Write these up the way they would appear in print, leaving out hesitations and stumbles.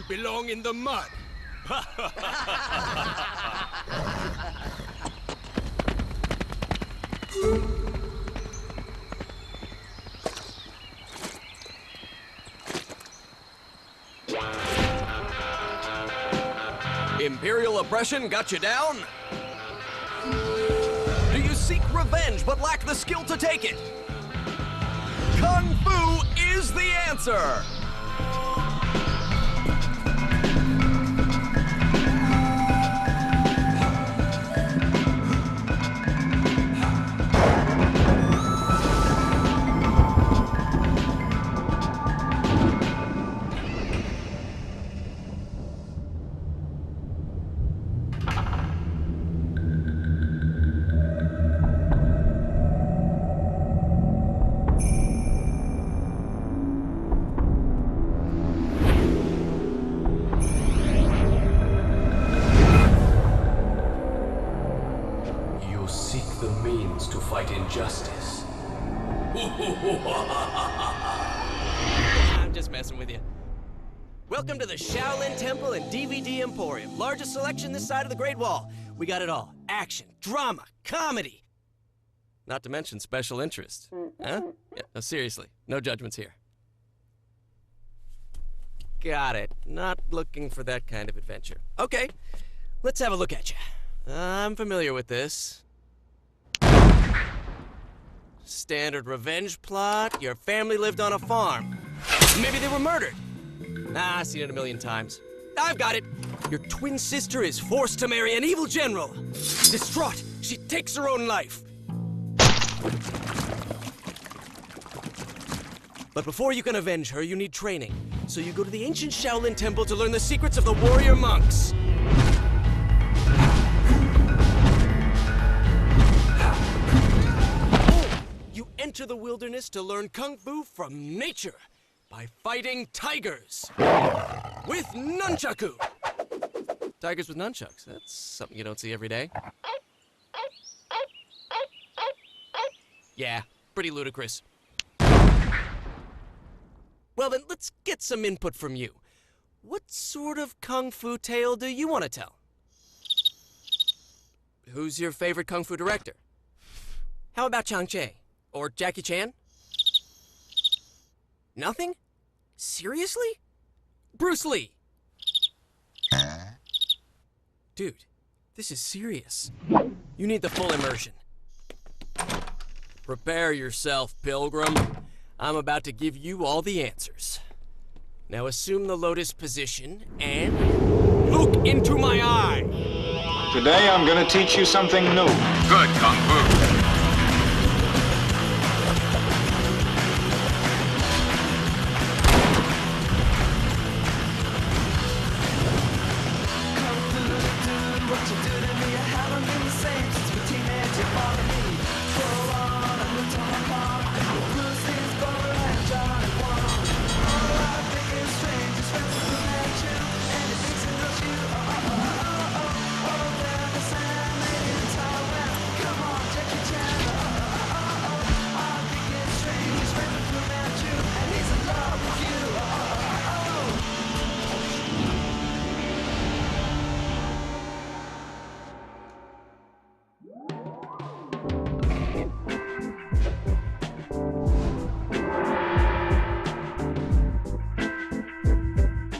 belong in the mud. Imperial oppression got you down? Do you seek revenge but lack the skill to take it? Kung Fu is the answer! The means to fight injustice. I'm just messing with you. Welcome to the Shaolin Temple and DVD Emporium. Largest selection this side of the Great Wall. We got it all. Action, drama, comedy. Not to mention special interest. Huh? Yeah, no, seriously, no judgments here. Got it. Not looking for that kind of adventure. Okay, let's have a look at you. I'm familiar with this. Standard revenge plot. Your family lived on a farm. Maybe they were murdered. I've seen it a million times. I've got it. Your twin sister is forced to marry an evil general. Distraught, she takes her own life. But before you can avenge her, you need training. So you go to the ancient Shaolin Temple to learn the secrets of the warrior monks. Enter the wilderness to learn Kung Fu from nature by fighting tigers with nunchaku. Tigers with nunchucks, that's something you don't see every day. Yeah, pretty ludicrous. Well then, let's get some input from you. What sort of Kung Fu tale do you want to tell? Who's your favorite Kung Fu director? How about Chang-Chi? Or Jackie Chan? Nothing? Seriously? Bruce Lee? Dude, this is serious. You need the full immersion. Prepare yourself, Pilgrim. I'm about to give you all the answers. Now assume the lotus position and look into my eye. Today I'm gonna teach you something new. Good Kung Fu.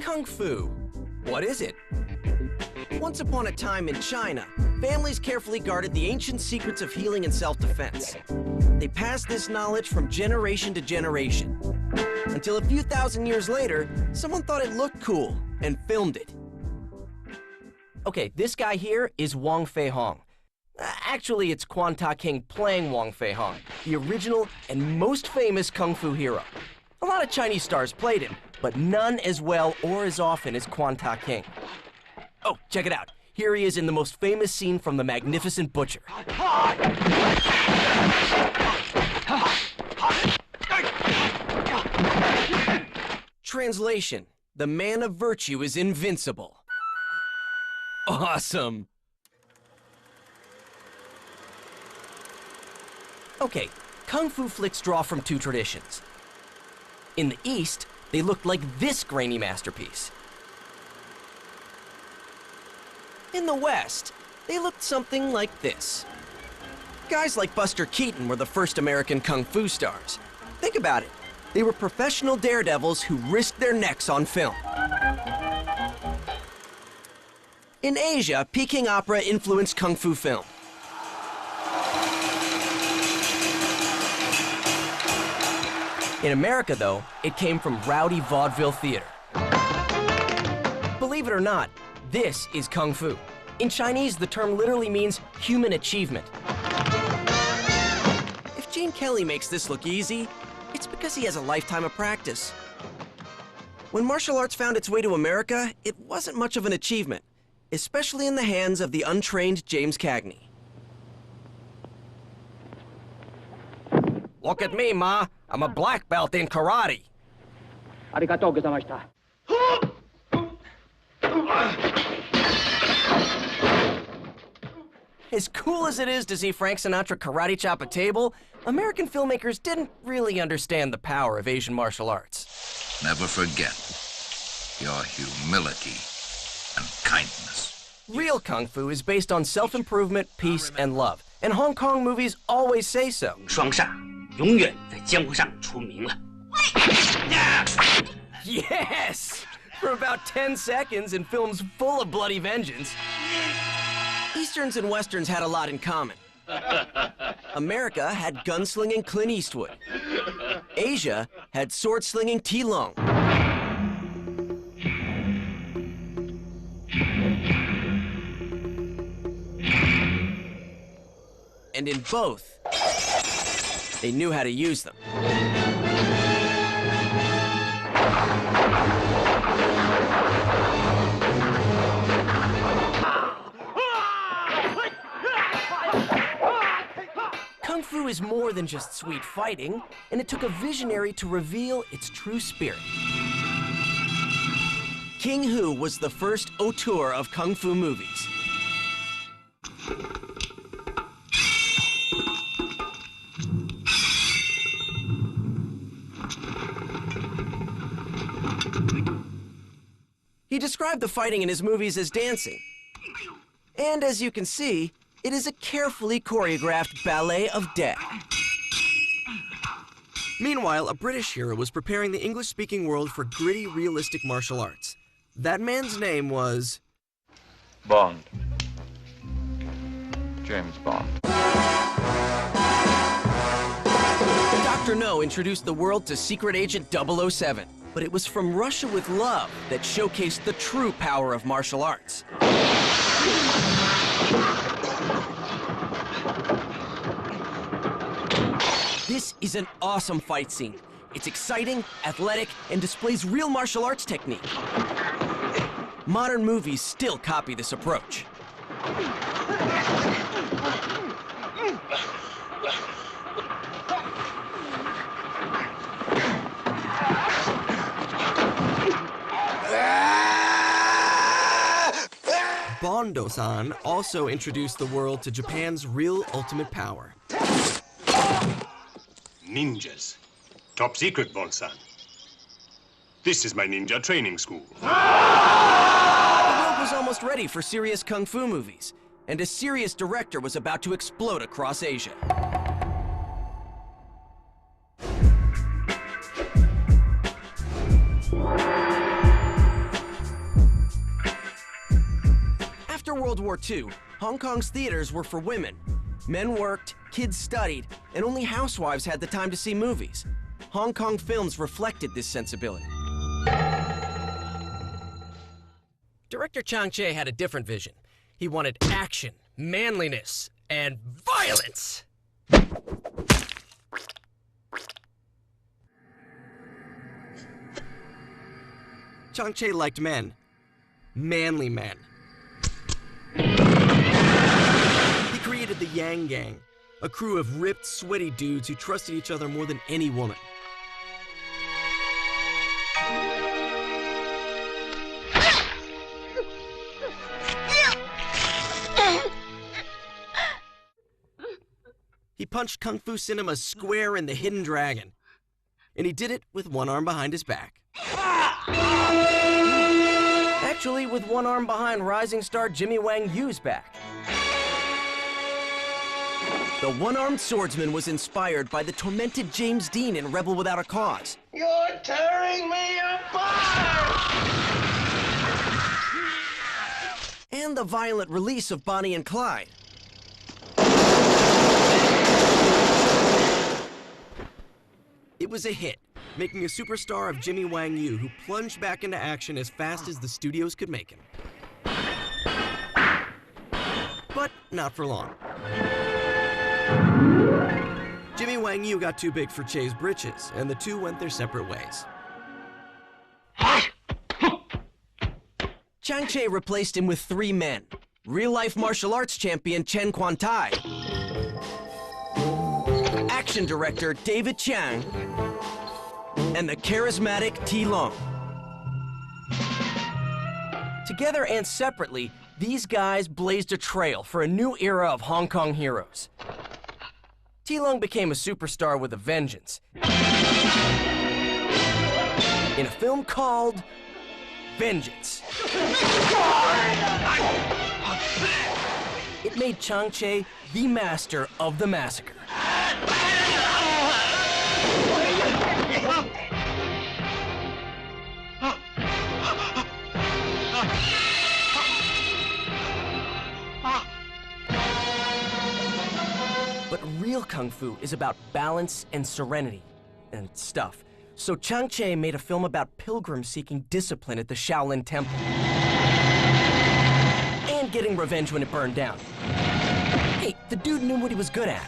Kung Fu. What is it? Once upon a time in China, families carefully guarded the ancient secrets of healing and self-defense. They passed this knowledge from generation to generation. Until a few thousand years later, someone thought it looked cool and filmed it. Okay, this guy here is Wong Fei Hong. Actually, it's Quan Ta King playing Wong Fei Hong, the original and most famous Kung Fu hero. A lot of Chinese stars played him, but none as well or as often as Quan Ta King. Oh, check it out. Here he is in the most famous scene from The Magnificent Butcher. Translation: the man of virtue is invincible. Awesome. Okay, Kung Fu flicks draw from two traditions. In the East, they looked like this grainy masterpiece. In the West, they looked something like this. Guys like Buster Keaton were the first American kung fu stars. Think about it. They were professional daredevils who risked their necks on film. In Asia, Peking opera influenced kung fu film. In America, though, it came from rowdy vaudeville theater. Believe it or not, this is kung fu. In Chinese, the term literally means human achievement. If Gene Kelly makes this look easy, it's because he has a lifetime of practice. When martial arts found its way to America, it wasn't much of an achievement, especially in the hands of the untrained James Cagney. Look at me, Ma. I'm a black belt in karate. Arigatou gozaimashita. As cool as it is to see Frank Sinatra karate chop a table, American filmmakers didn't really understand the power of Asian martial arts. Never forget your humility and kindness. Real kung fu is based on self-improvement, peace, and love. And Hong Kong movies always say so. 双善永远在江湖上出名了。 Yes! For about 10 seconds in films full of bloody vengeance, Easterns and Westerns had a lot in common. America had gunslinging Clint Eastwood. Asia had sword-slinging T. Lung. And in both, they knew how to use them. Kung Fu is more than just sweet fighting, and it took a visionary to reveal its true spirit. King Hu was the first auteur of Kung Fu movies. He described the fighting in his movies as dancing. And as you can see, it is a carefully choreographed ballet of death. Meanwhile, a British hero was preparing the English-speaking world for gritty, realistic martial arts. That man's name was... Bond. James Bond. Dr. No introduced the world to Secret Agent 007, but it was From Russia with Love that showcased the true power of martial arts. This is an awesome fight scene. It's exciting, athletic, and displays real martial arts technique. Modern movies still copy this approach. Bondo-san also introduced the world to Japan's real ultimate power. Ninjas. Top secret, Bond-san. This is my ninja training school. The world was almost ready for serious kung fu movies, and a serious director was about to explode across Asia. After World War II, Hong Kong's theaters were for women. Men worked, kids studied, and only housewives had the time to see movies. Hong Kong films reflected this sensibility. Director Chang Cheh had a different vision. He wanted action, manliness, and violence! Chang Cheh liked men. Manly men. He created the Yang Gang, a crew of ripped, sweaty dudes who trusted each other more than any woman. He punched Kung Fu cinema square in the Hidden Dragon, and he did it with one arm behind his back. Naturally, with one arm behind rising star Jimmy Wang Yu's back. The one-armed swordsman was inspired by the tormented James Dean in Rebel Without a Cause. You're tearing me apart! And the violent release of Bonnie and Clyde. It was a hit, making a superstar of Jimmy Wang Yu, who plunged back into action as fast as the studios could make him. But not for long. Jimmy Wang Yu got too big for Che's britches, and the two went their separate ways. Chang Che replaced him with 3 men. Real-life martial arts champion Chen Quan-tai, action director David Chiang, and the charismatic T. Long. Together and separately, these guys blazed a trail for a new era of Hong Kong heroes. T. Long became a superstar with a vengeance in a film called Vengeance. It made Chang Che the master of the massacre. But real Kung Fu is about balance and serenity and stuff. So Chang Che made a film about pilgrims seeking discipline at the Shaolin Temple. And getting revenge when it burned down. Hey, the dude knew what he was good at.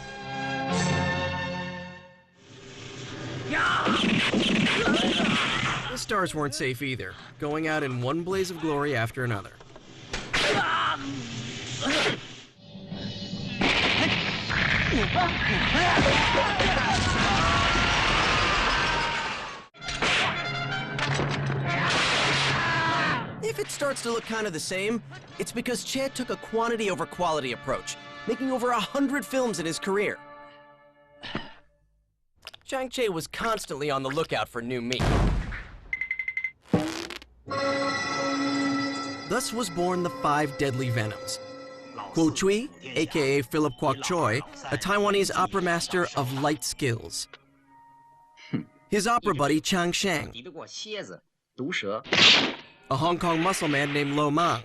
The stars weren't safe either, going out in one blaze of glory after another. If it starts to look kind of the same, it's because Che took a quantity over quality approach, making over 100 films in his career. Chang Che was constantly on the lookout for new meat. Thus was born the 5 deadly venoms. Kuo Chui, aka Philip Kwok Choi, a Taiwanese opera master of light skills. His opera buddy Chang Sheng, a Hong Kong muscle man named Lo Mang,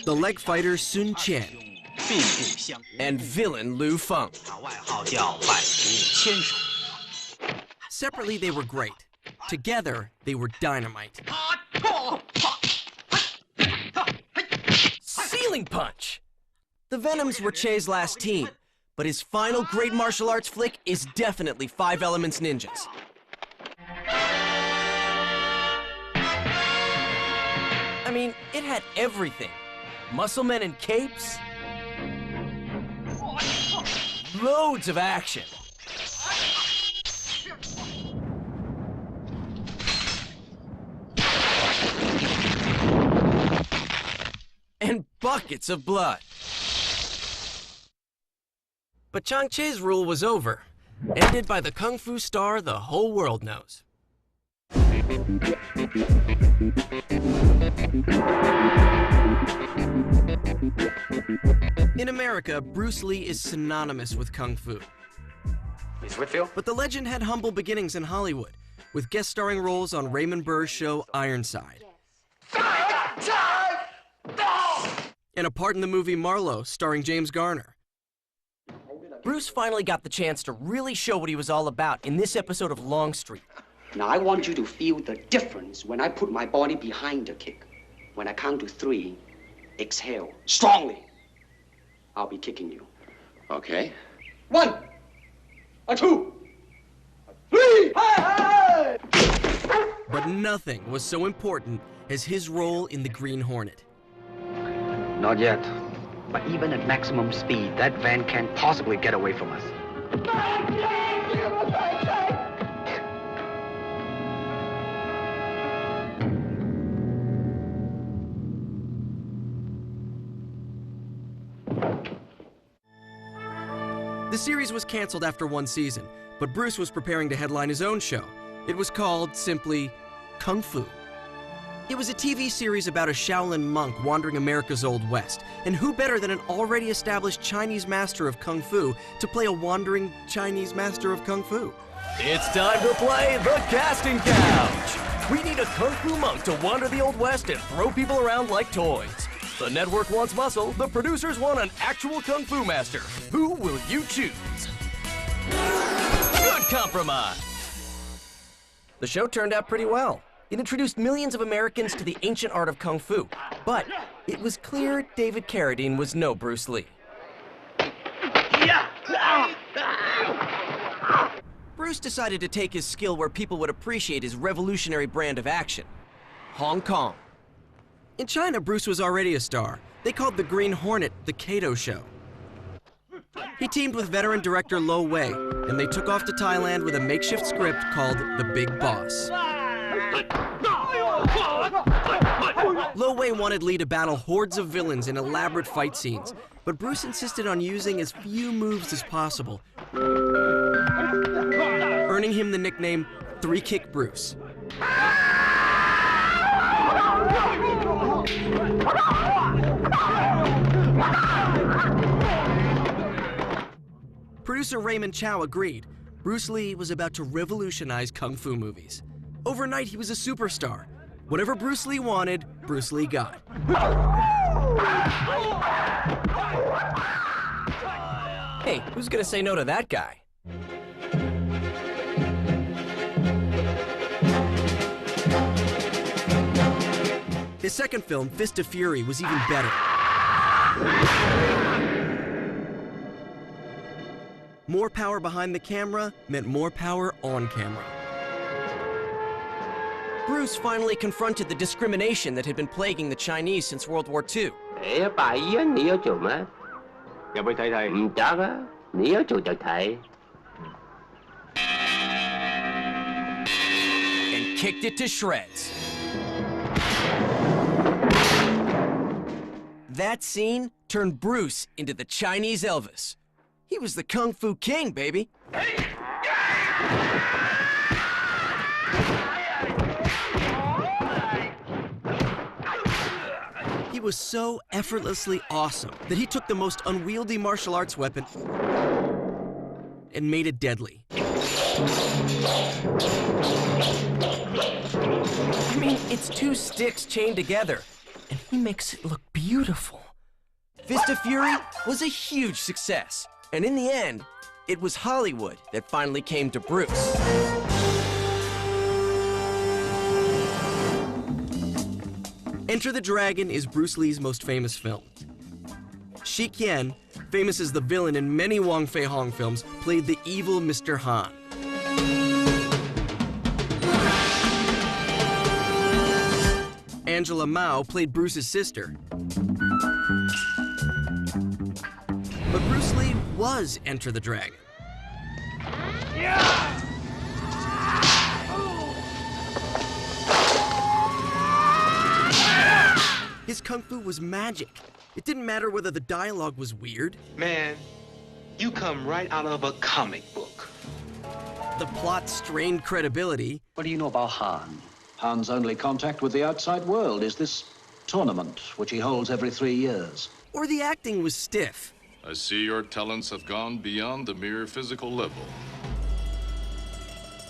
the leg fighter Sun Qian, and villain Lu Feng. Separately, they were great. Together, they were dynamite. Ceiling punch! The Venoms were Che's last team, but his final great martial arts flick is definitely 5 Elements Ninjas. I mean, it had everything. Muscle men in capes. Loads of action. And buckets of blood. But Chang Che's rule was over, ended by the Kung Fu star the whole world knows. In America, Bruce Lee is synonymous with Kung Fu. Miss Whitfield? But the legend had humble beginnings in Hollywood, with guest starring roles on Raymond Burr's show Ironside. And a part in the movie Marlowe, starring James Garner. Bruce finally got the chance to really show what he was all about in this episode of Longstreet. Now I want you to feel the difference when I put my body behind the kick. When I count to 3, exhale strongly. I'll be kicking you. Okay. 1, 2, 3. Hey, hey! But nothing was so important as his role in the Green Hornet. Not yet. But even at maximum speed, that van can't possibly get away from us. The series was canceled after 1 season, but Bruce was preparing to headline his own show. It was called, simply, Kung Fu. It was a TV series about a Shaolin monk wandering America's Old West, and who better than an already established Chinese master of Kung Fu to play a wandering Chinese master of Kung Fu? It's time to play the casting couch. We need a Kung Fu monk to wander the Old West and throw people around like toys. The network wants muscle, the producers want an actual Kung Fu master. Who will you choose? Good compromise. The show turned out pretty well. It introduced millions of Americans to the ancient art of Kung Fu, but it was clear David Carradine was no Bruce Lee. Bruce decided to take his skill where people would appreciate his revolutionary brand of action: Hong Kong. In China, Bruce was already a star. They called the Green Hornet the Kato Show. He teamed with veteran director Lo Wei, and they took off to Thailand with a makeshift script called The Big Boss. Lo Wei wanted Lee to battle hordes of villains in elaborate fight scenes, but Bruce insisted on using as few moves as possible, earning him the nickname Three Kick Bruce. Producer Raymond Chow agreed. Bruce Lee was about to revolutionize Kung Fu movies. Overnight, he was a superstar. Whatever Bruce Lee wanted, Bruce Lee got. Hey, who's gonna say no to that guy? His second film, Fist of Fury, was even better. More power behind the camera meant more power on camera. Bruce finally confronted the discrimination that had been plaguing the Chinese since World War II. And kicked it to shreds. That scene turned Bruce into the Chinese Elvis. He was the Kung Fu King, baby. He was so effortlessly awesome that he took the most unwieldy martial arts weapon and made it deadly. I mean, it's two sticks chained together, and he makes it look beautiful. Fist of Fury was a huge success, and in the end, it was Hollywood that finally came to Bruce. Enter the Dragon is Bruce Lee's most famous film. Shi Qian, famous as the villain in many Wong Fei-hong films, played the evil Mr. Han. Angela Mao played Bruce's sister. But Bruce Lee was Enter the Dragon. His kung fu was magic. It didn't matter whether the dialogue was weird. Man, you come right out of a comic book. The plot strained credibility. What do you know about Han? Han's only contact with the outside world is this tournament, which he holds every 3 years. Or the acting was stiff. I see your talents have gone beyond the mere physical level.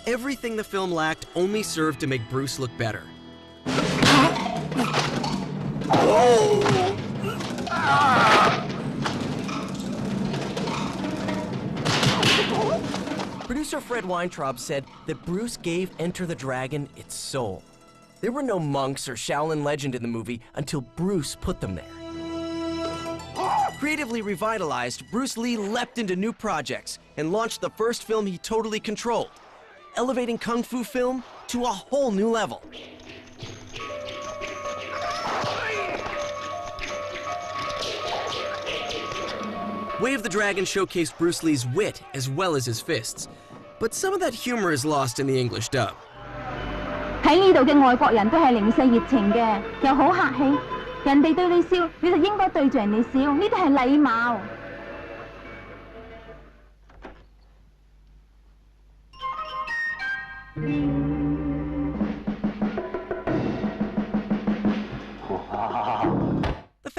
Everything the film lacked only served to make Bruce look better. Producer Fred Weintraub said that Bruce gave Enter the Dragon its soul. There were no monks or Shaolin legend in the movie until Bruce put them there. Creatively revitalized, Bruce Lee leapt into new projects and launched the first film he totally controlled, elevating Kung Fu film to a whole new level. Way of the Dragon showcased Bruce Lee's wit as well as his fists, but some of that humor is lost in the English dub. 喺呢度嘅外國人都係零舍熱情嘅，又好客氣。人哋對你笑，你就應該對住人哋笑，呢啲係禮貌。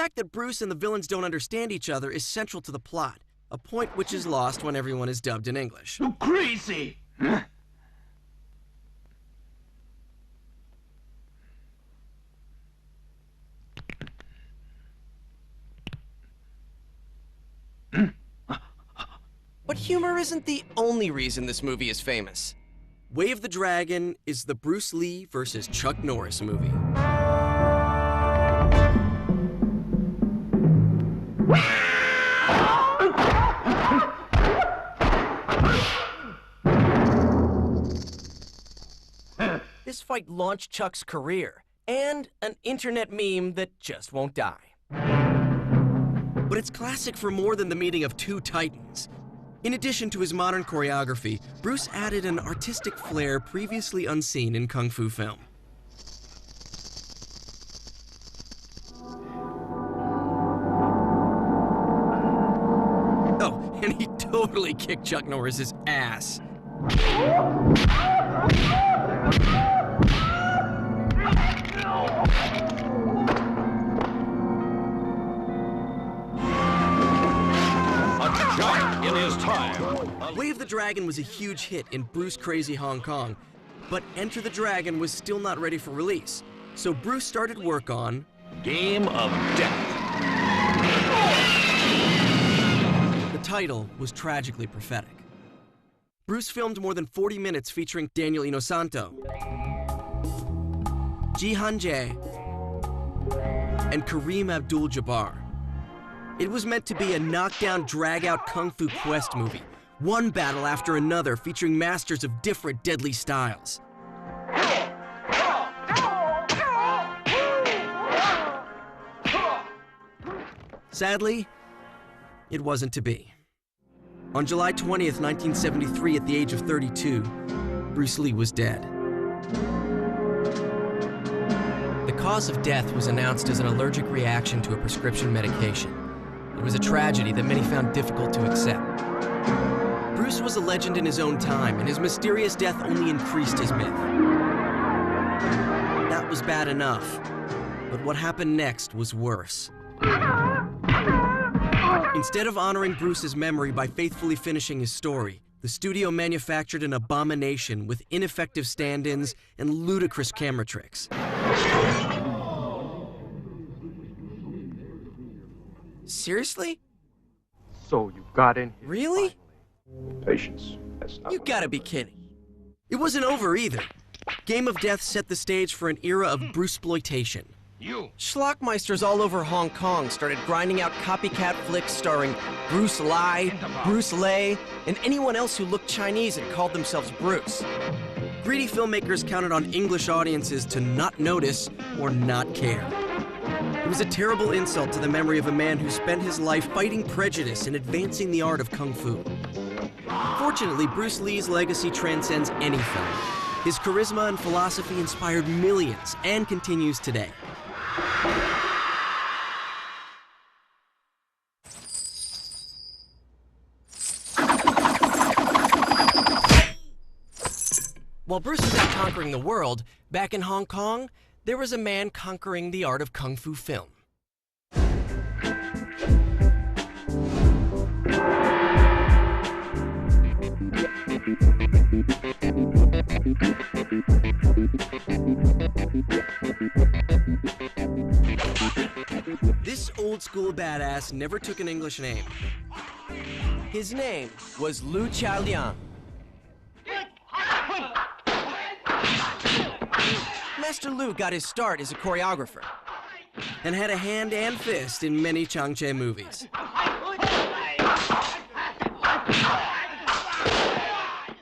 fact that Bruce and the villains don't understand each other is central to the plot, a point which is lost when everyone is dubbed in English. You crazy! But humor isn't the only reason this movie is famous. Way of the Dragon is the Bruce Lee versus Chuck Norris movie. This fight launched Chuck's career, and an internet meme that just won't die. But it's classic for more than the meeting of two titans. In addition to his modern choreography, Bruce added an artistic flair previously unseen in kung fu film. Oh, and he totally kicked Chuck Norris's ass. In his time. Way of the Dragon was a huge hit in Bruce Crazy Hong Kong, but Enter the Dragon was still not ready for release. So Bruce started work on Game of Death. The title was tragically prophetic. Bruce filmed more than 40 minutes featuring Daniel Inosanto, Jihan Jie, and Kareem Abdul-Jabbar. It was meant to be a knockdown, drag-out kung fu quest movie, one battle after another featuring masters of different deadly styles. Sadly, it wasn't to be. On July 20th, 1973, at the age of 32, Bruce Lee was dead. The cause of death was announced as an allergic reaction to a prescription medication. It was a tragedy that many found difficult to accept. Bruce was a legend in his own time, and his mysterious death only increased his myth. That was bad enough, but what happened next was worse. Instead of honoring Bruce's memory by faithfully finishing his story, the studio manufactured an abomination with ineffective stand-ins and ludicrous camera tricks. Seriously? So you got in here. Really? Patience. That's not. You gotta be kidding. It wasn't over either. Game of Death set the stage for an era of Bruceploitation. Schlockmeisters all over Hong Kong started grinding out copycat flicks starring Bruce Lai, Bruce Lei, and anyone else who looked Chinese and called themselves Bruce. Greedy filmmakers counted on English audiences to not notice or not care. It was a terrible insult to the memory of a man who spent his life fighting prejudice and advancing the art of kung fu. Fortunately, Bruce Lee's legacy transcends any film. His charisma and philosophy inspired millions and continues today. While Bruce was out conquering the world, back in Hong Kong, there was a man conquering the art of kung fu film. This old-school badass never took an English name. His name was Lu Chaoliang. Master Lu got his start as a choreographer and had a hand and fist in many Changche movies.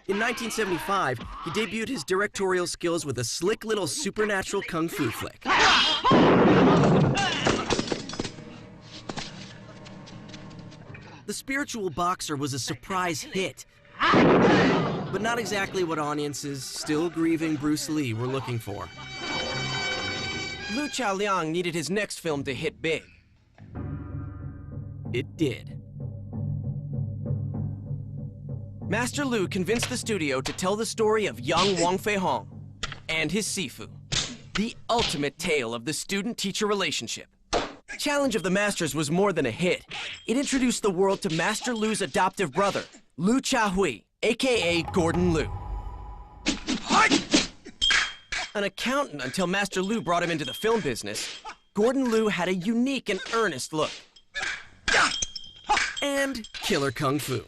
In 1975, he debuted his directorial skills with a slick little supernatural kung fu flick. The Spiritual Boxer was a surprise hit, but not exactly what audiences, still grieving Bruce Lee, were looking for. Lu Chaoliang needed his next film to hit big. It did. Master Lu convinced the studio to tell the story of young Wang Fei Hong and his Sifu, the ultimate tale of the student-teacher relationship. Challenge of the Masters was more than a hit. It introduced the world to Master Lu's adoptive brother, Lu Chahui, aka Gordon Liu. An accountant until Master Lu brought him into the film business, Gordon Liu had a unique and earnest look. And killer kung fu.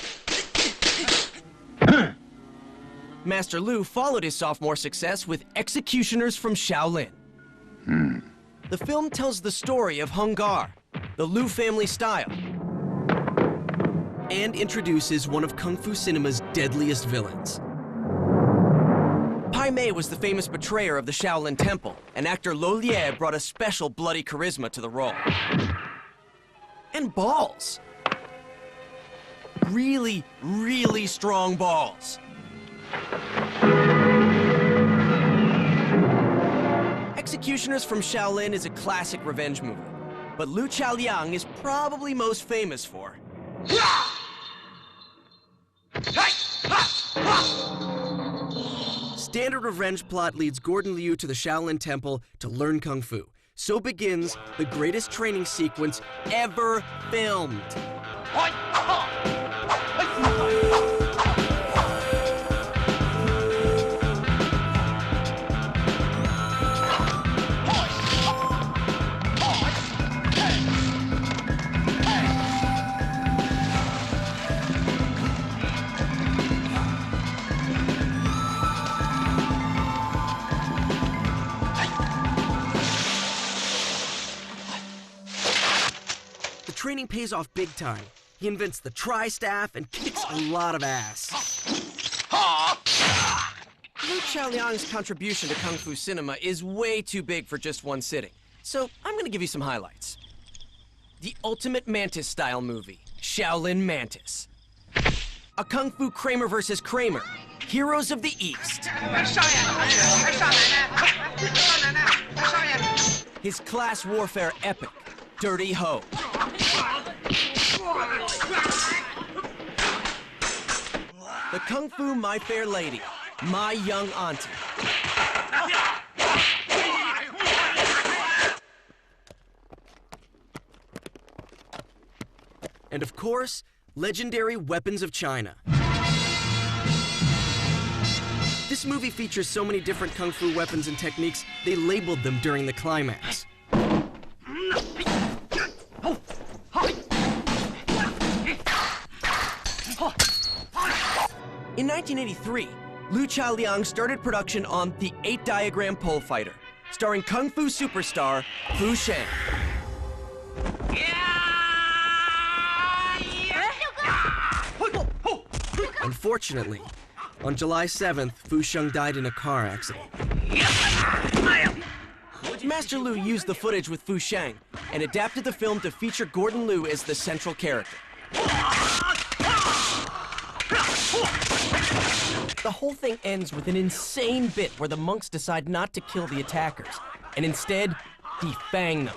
Master Lu followed his sophomore success with Executioners from Shaolin. The film tells the story of Hung Gar, the Liu family style, and introduces one of Kung Fu cinema's deadliest villains. Pai Mei was the famous betrayer of the Shaolin Temple, and actor Lo Lie brought a special bloody charisma to the role. And balls. Really, really strong balls. Executioners from Shaolin is a classic revenge movie, but Lu Chaoliang is probably most famous for standard revenge plot leads Gordon Liu to the Shaolin Temple to learn Kung Fu. So begins the greatest training sequence ever filmed. Training pays off big time. He invents the tri-staff and kicks a lot of ass. Lu Chaoliang's contribution to Kung Fu cinema is way too big for just one sitting, so I'm gonna give you some highlights. The ultimate Mantis-style movie, Shaolin Mantis. A Kung Fu Kramer versus Kramer, Heroes of the East. His class warfare epic, Dirty Ho. The Kung Fu My Fair Lady, My Young Auntie. And of course, legendary Weapons of China. This movie features so many different Kung Fu weapons and techniques, they labeled them during the climax. In 1983, Lu Chaoliang started production on The 8-Diagram Pole Fighter, starring Kung Fu superstar Fu Sheng. Unfortunately, on July 7th, Fu Sheng died in a car accident. Master Lu used the footage with Fu Sheng and adapted the film to feature Gordon Liu as the central character. The whole thing ends with an insane bit where the monks decide not to kill the attackers, and instead, defang them.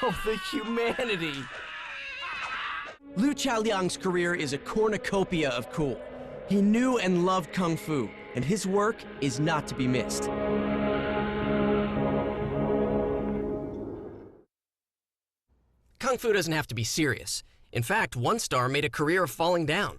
Oh, the humanity! Lu Chaoliang's career is a cornucopia of cool. He knew and loved Kung Fu, and his work is not to be missed. Kung Fu doesn't have to be serious. In fact, one star made a career of falling down.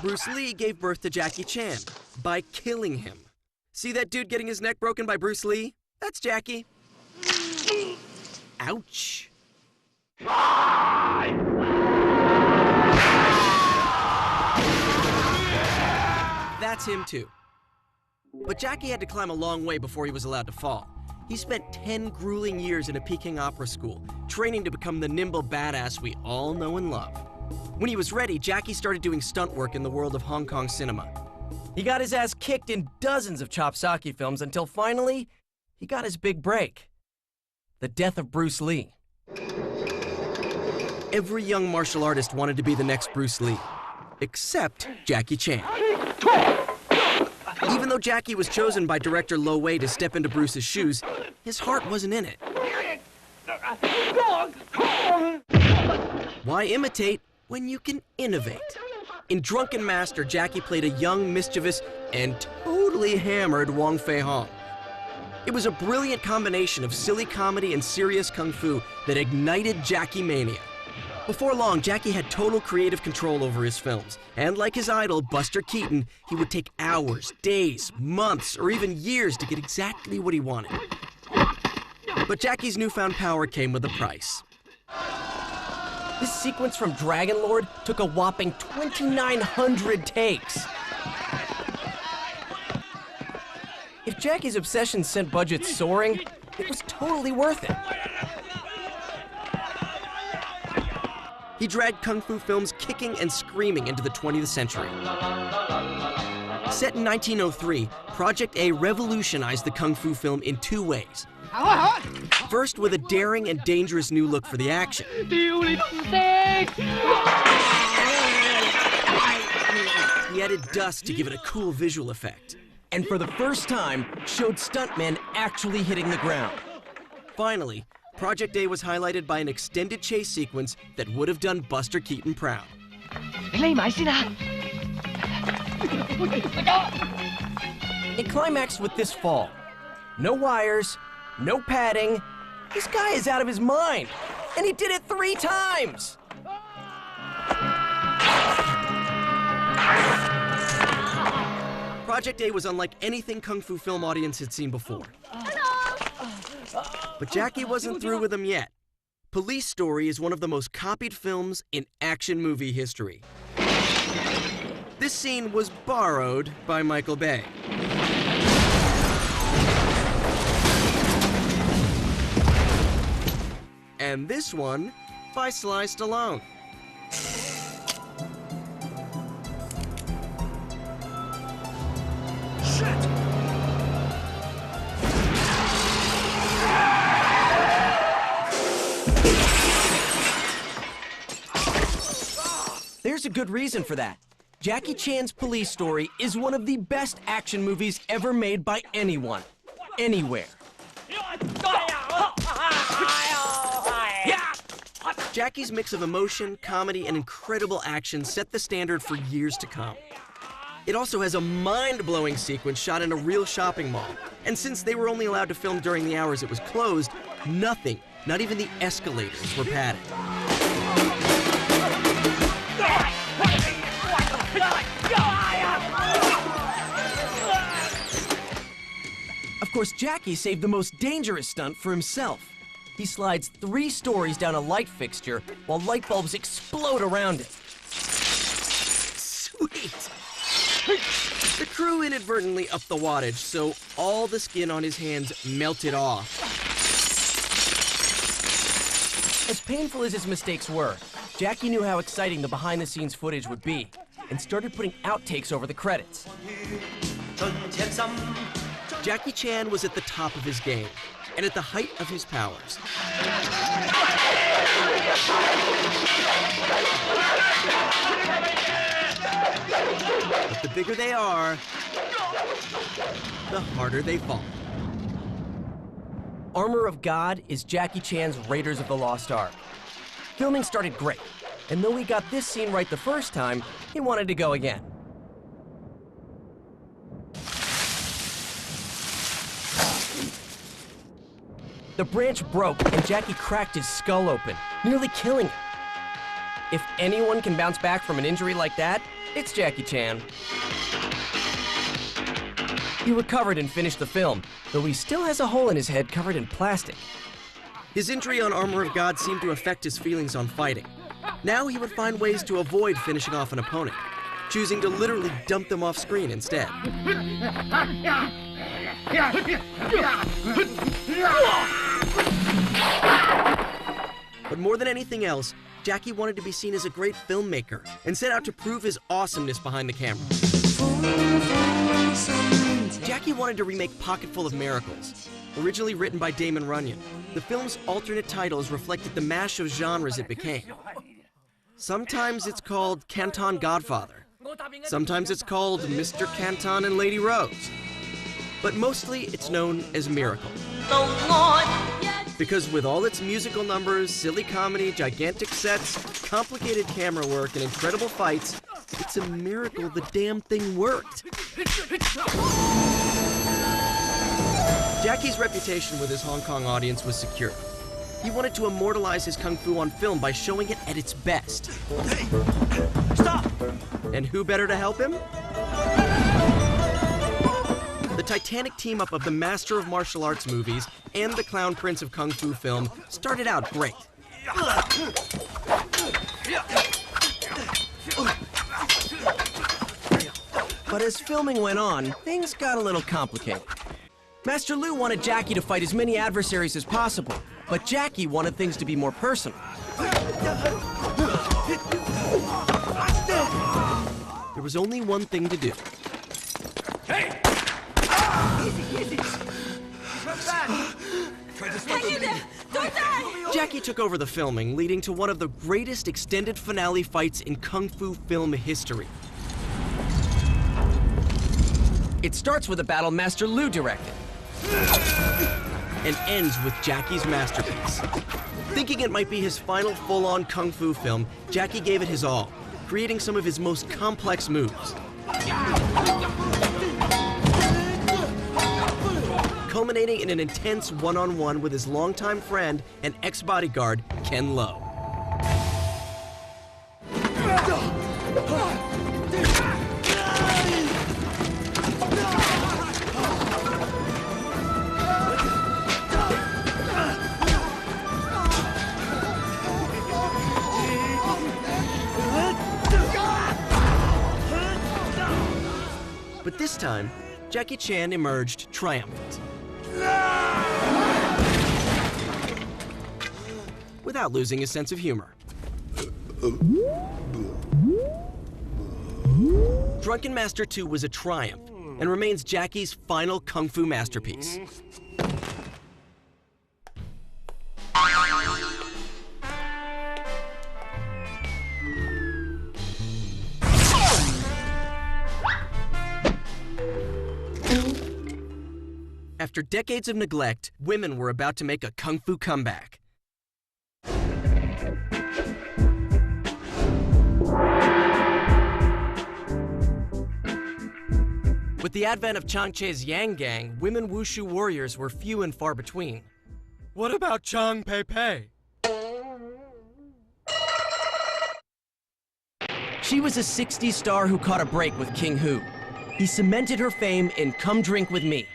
Bruce Lee gave birth to Jackie Chan by killing him. See that dude getting his neck broken by Bruce Lee? That's Jackie. Ouch. That's him too. But Jackie had to climb a long way before he was allowed to fall. He spent 10 grueling years in a Peking opera school, training to become the nimble badass we all know and love. When he was ready, Jackie started doing stunt work in the world of Hong Kong cinema. He got his ass kicked in dozens of chopsaki films until finally, he got his big break. The death of Bruce Lee. Every young martial artist wanted to be the next Bruce Lee, except Jackie Chan. Even though Jackie was chosen by director Lo Wei to step into Bruce's shoes, his heart wasn't in it. Why imitate when you can innovate? In Drunken Master, Jackie played a young, mischievous, and totally hammered Wong Fei Hong. It was a brilliant combination of silly comedy and serious kung fu that ignited Jackie mania. Before long, Jackie had total creative control over his films, and like his idol, Buster Keaton, he would take hours, days, months, or even years to get exactly what he wanted. But Jackie's newfound power came with a price. This sequence from Dragon Lord took a whopping 2,900 takes. If Jackie's obsession sent budgets soaring, it was totally worth it. He dragged kung fu films kicking and screaming into the 20th century. Set in 1903, Project A revolutionized the kung fu film in two ways. First, with a daring and dangerous new look for the action. He added dust to give it a cool visual effect. And for the first time, showed stuntmen actually hitting the ground. Finally, Project A was highlighted by an extended chase sequence that would have done Buster Keaton proud. It climaxed with this fall. No wires, no padding. This guy is out of his mind, and he did it 3 times! Project A was unlike anything kung fu film audience had seen before. But Jackie wasn't through with him yet. Police Story is one of the most copied films in action movie history. This scene was borrowed by Michael Bay. And this one by Sly Stallone. There's a good reason for that. Jackie Chan's Police Story is one of the best action movies ever made by anyone, anywhere. Jackie's mix of emotion, comedy, and incredible action set the standard for years to come. It also has a mind-blowing sequence shot in a real shopping mall. And since they were only allowed to film during the hours it was closed, nothing, not even the escalators, were padded. Of course, Jackie saved the most dangerous stunt for himself. He slides 3 stories down a light fixture while light bulbs explode around it. Sweet! The crew inadvertently upped the wattage, so all the skin on his hands melted off. As painful as his mistakes were, Jackie knew how exciting the behind-the-scenes footage would be and started putting outtakes over the credits. Jackie Chan was at the top of his game and at the height of his powers. But the bigger they are, the harder they fall. Armor of God is Jackie Chan's Raiders of the Lost Ark. Filming started great, and though he got this scene right the first time, he wanted to go again. The branch broke, and Jackie cracked his skull open, nearly killing him. If anyone can bounce back from an injury like that, it's Jackie Chan. He recovered and finished the film, though he still has a hole in his head covered in plastic. His injury on Armor of God seemed to affect his feelings on fighting. Now he would find ways to avoid finishing off an opponent, choosing to literally dump them off screen instead. But more than anything else, Jackie wanted to be seen as a great filmmaker and set out to prove his awesomeness behind the camera. Jackie wanted to remake Pocketful of Miracles. Originally written by Damon Runyon, the film's alternate titles reflected the mash of genres it became. Sometimes it's called Canton Godfather. Sometimes it's called Mr. Canton and Lady Rose. But mostly it's known as Miracle. Because with all its musical numbers, silly comedy, gigantic sets, complicated camera work, and incredible fights, it's a miracle the damn thing worked. Jackie's reputation with his Hong Kong audience was secure. He wanted to immortalize his kung fu on film by showing it at its best. Hey! Stop! And who better to help him? The titanic team-up of the master of martial arts movies and the clown prince of kung fu film started out great. But as filming went on, things got a little complicated. Master Lu wanted Jackie to fight as many adversaries as possible, but Jackie wanted things to be more personal. There was only one thing to do. Hey! Easy! Jackie took over the filming, leading to one of the greatest extended finale fights in kung fu film history. It starts with a battle Master Lu directed, and ends with Jackie's masterpiece. Thinking it might be his final full-on kung fu film, Jackie gave it his all, creating some of his most complex moves. Culminating in an intense one-on-one with his longtime friend and ex-bodyguard, Ken Lo. But this time, Jackie Chan emerged triumphant. Without losing his sense of humor. Drunken Master 2 was a triumph and remains Jackie's final kung fu masterpiece. After decades of neglect, women were about to make a kung fu comeback. With the advent of Chang Che's Yang Gang, women wushu warriors were few and far between. What about Chang Pei Pei? She was a 60s star who caught a break with King Hu. He cemented her fame in Come Drink With Me.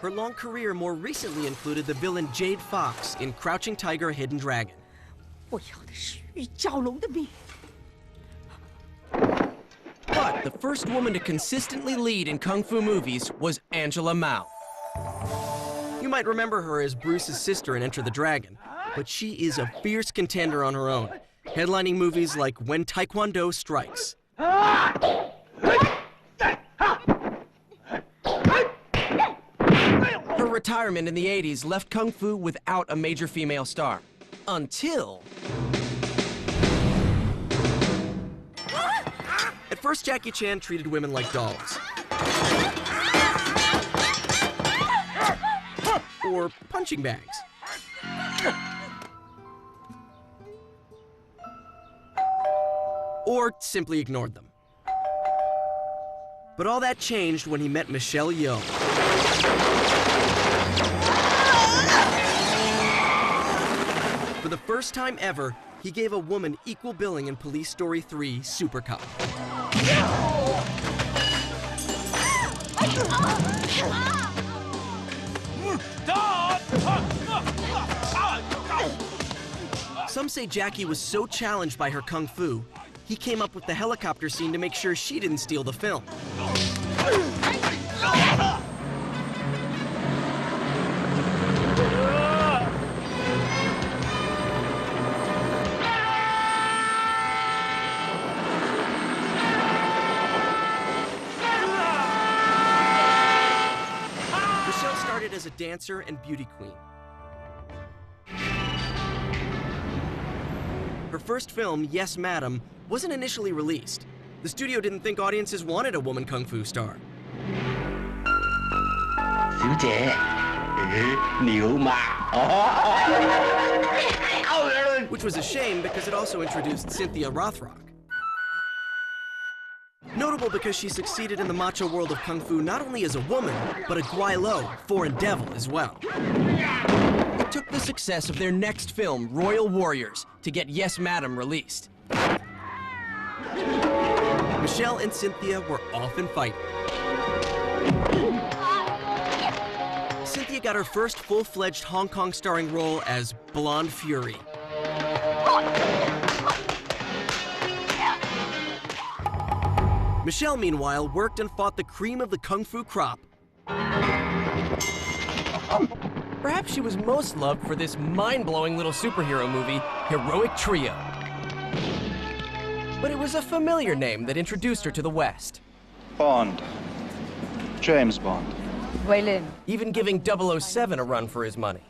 Her long career more recently included the villain Jade Fox in Crouching Tiger, Hidden Dragon. But the first woman to consistently lead in kung fu movies was Angela Mao. You might remember her as Bruce's sister in Enter the Dragon, but she is a fierce contender on her own, headlining movies like When Taekwondo Strikes. Her retirement in the 80s left Kung Fu without a major female star. Until... At first, Jackie Chan treated women like dolls. Or punching bags. Or simply ignored them. But all that changed when he met Michelle Yeoh. For the first time ever, he gave a woman equal billing in Police Story 3 Super Cop. Some say Jackie was so challenged by her kung fu, he came up with the helicopter scene to make sure she didn't steal the film. dancer and beauty queen. Her first film, Yes, Madam, wasn't initially released. The studio didn't think audiences wanted a woman kung fu star. Which was a shame because it also introduced Cynthia Rothrock. Notable because she succeeded in the macho world of kung fu not only as a woman, but a guai-lo, foreign devil, as well. It took the success of their next film, Royal Warriors, to get Yes, Madam released. Michelle and Cynthia were often fighting. Cynthia got her first full-fledged Hong Kong starring role as Blonde Fury. Michelle, meanwhile, worked and fought the cream of the kung fu crop. Perhaps she was most loved for this mind-blowing little superhero movie, Heroic Trio. But it was a familiar name that introduced her to the West. Bond. James Bond. Waylon. Even giving 007 a run for his money.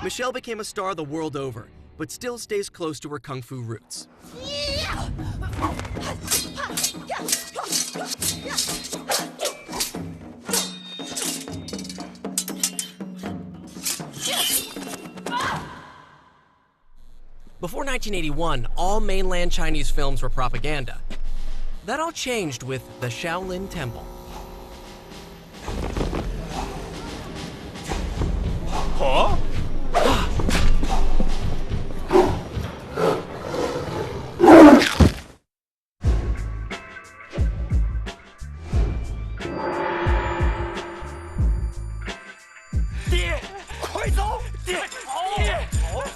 Michelle became a star the world over, but still stays close to her kung fu roots. Before 1981, all mainland Chinese films were propaganda. That all changed with the Shaolin Temple. Huh?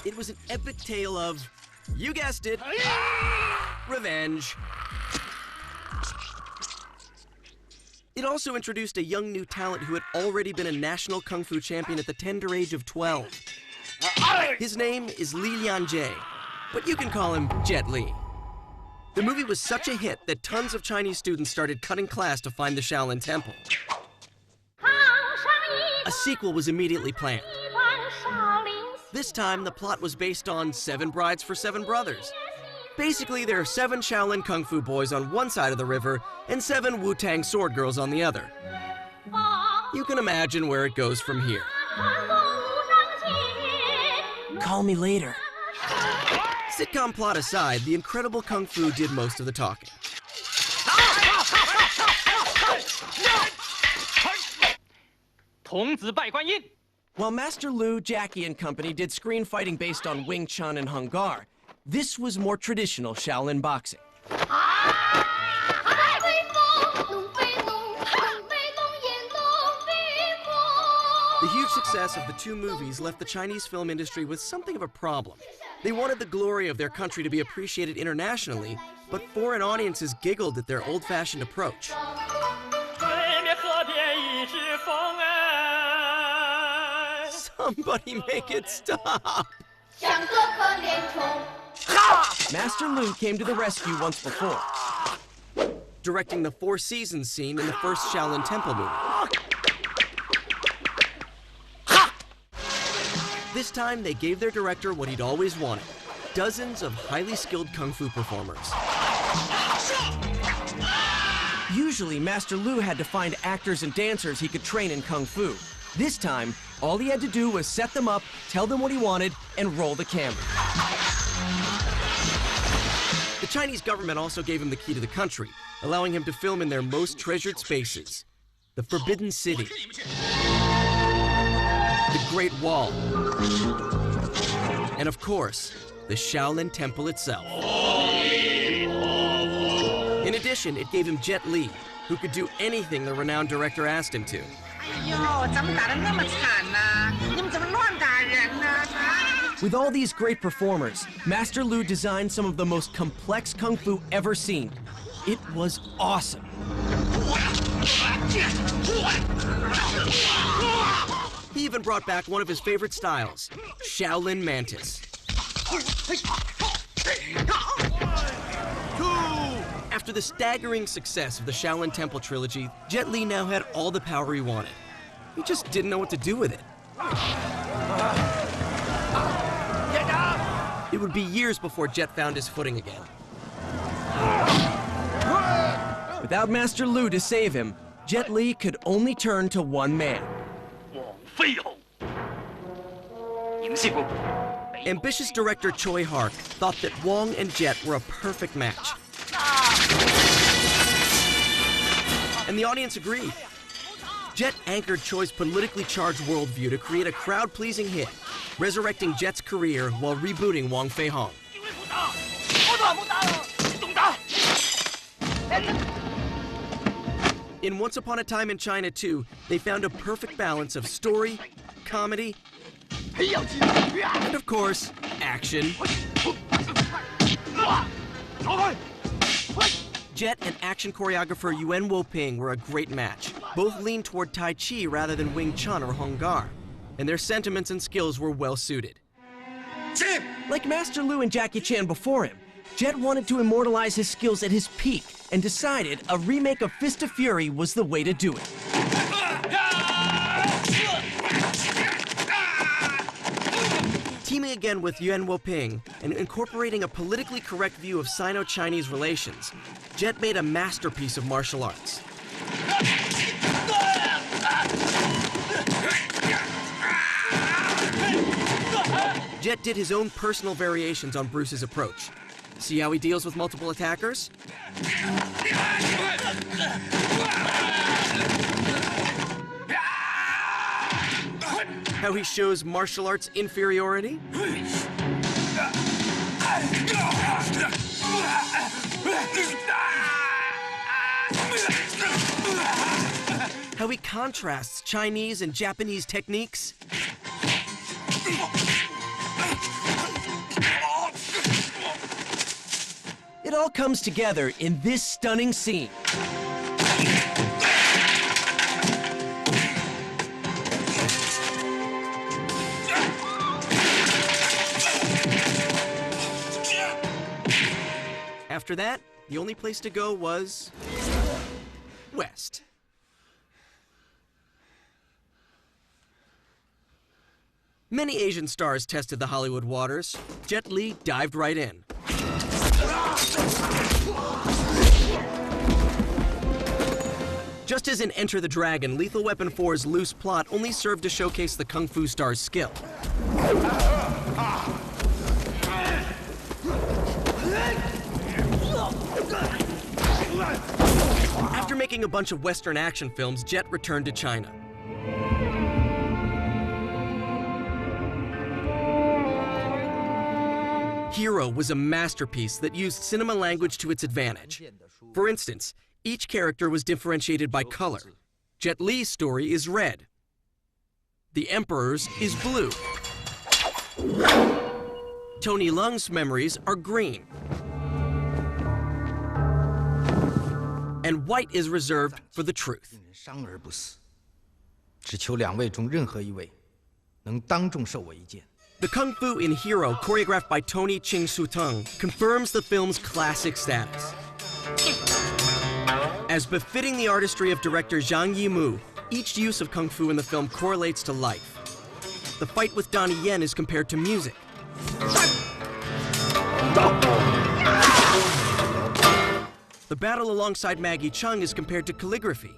It was an epic tale of, you guessed it, revenge. It also introduced a young new talent who had already been a national kung fu champion at the tender age of 12. His name is Li Lianjie, but you can call him Jet Li. The movie was such a hit that tons of Chinese students started cutting class to find the Shaolin Temple. A sequel was immediately planned. This time, the plot was based on 7 Brides for 7 Brothers. Basically, there are 7 Shaolin Kung Fu boys on one side of the river and 7 Wu-Tang sword girls on the other. You can imagine where it goes from here. Call me later. Sitcom plot aside, the incredible Kung Fu did most of the talking. While Master Lu, Jackie and company did screen fighting based on Wing Chun and Hung Gar, this was more traditional Shaolin boxing. The huge success of the 2 movies left the Chinese film industry with something of a problem. They wanted the glory of their country to be appreciated internationally, but foreign audiences giggled at their old-fashioned approach. Somebody make it stop! Master Lu came to the rescue once before, directing the 4 seasons scene in the first Shaolin Temple movie. This time, they gave their director what he'd always wanted, dozens of highly skilled kung fu performers. Usually, Master Lu had to find actors and dancers he could train in kung fu. This time, all he had to do was set them up, tell them what he wanted, and roll the camera. The Chinese government also gave him the key to the country, allowing him to film in their most treasured spaces. The Forbidden City, the Great Wall, and of course, the Shaolin Temple itself. In addition, it gave him Jet Li, who could do anything the renowned director asked him to. With all these great performers, Master Lu designed some of the most complex kung fu ever seen. It was awesome. He even brought back one of his favorite styles, Shaolin Mantis. 2, After the staggering success of the Shaolin Temple trilogy, Jet Li now had all the power he wanted. He just didn't know what to do with it. It would be years before Jet found his footing again. Without Master Lu to save him, Jet Li could only turn to one man. Ambitious director Choi Hark thought that Wong and Jet were a perfect match. And the audience agreed. Jet anchored Choi's politically charged worldview to create a crowd-pleasing hit, resurrecting Jet's career while rebooting Wong Fei-hong. In Once Upon a Time in China 2, they found a perfect balance of story, comedy, and of course, action. Jet and action choreographer Yuen Wo-ping were a great match. Both leaned toward Tai Chi rather than Wing Chun or Hung Gar, and their sentiments and skills were well suited. Like Master Lu and Jackie Chan before him, Jet wanted to immortalize his skills at his peak and decided a remake of Fist of Fury was the way to do it. Teaming again with Yuen Wo-ping and incorporating a politically correct view of Sino-Chinese relations, Jet made a masterpiece of martial arts. Jet did his own personal variations on Bruce's approach. See how he deals with multiple attackers? How he shows martial arts inferiority? How he contrasts Chinese and Japanese techniques? It all comes together in this stunning scene. After that, the only place to go was west. Many Asian stars tested the Hollywood waters. Jet Li dived right in. Just as in Enter the Dragon, Lethal Weapon 4's loose plot only served to showcase the Kung Fu star's skill. After making a bunch of Western action films, Jet returned to China. Hero was a masterpiece that used cinema language to its advantage. For instance, each character was differentiated by color. Jet Li's story is red. The Emperor's is blue. Tony Leung's memories are green. And white is reserved for the truth. The Kung Fu in Hero, choreographed by Tony Ching Su-tung, confirms the film's classic status. As befitting the artistry of director Zhang Yimou, each use of Kung Fu in the film correlates to life. The fight with Donnie Yen is compared to music. The battle alongside Maggie Cheung is compared to calligraphy.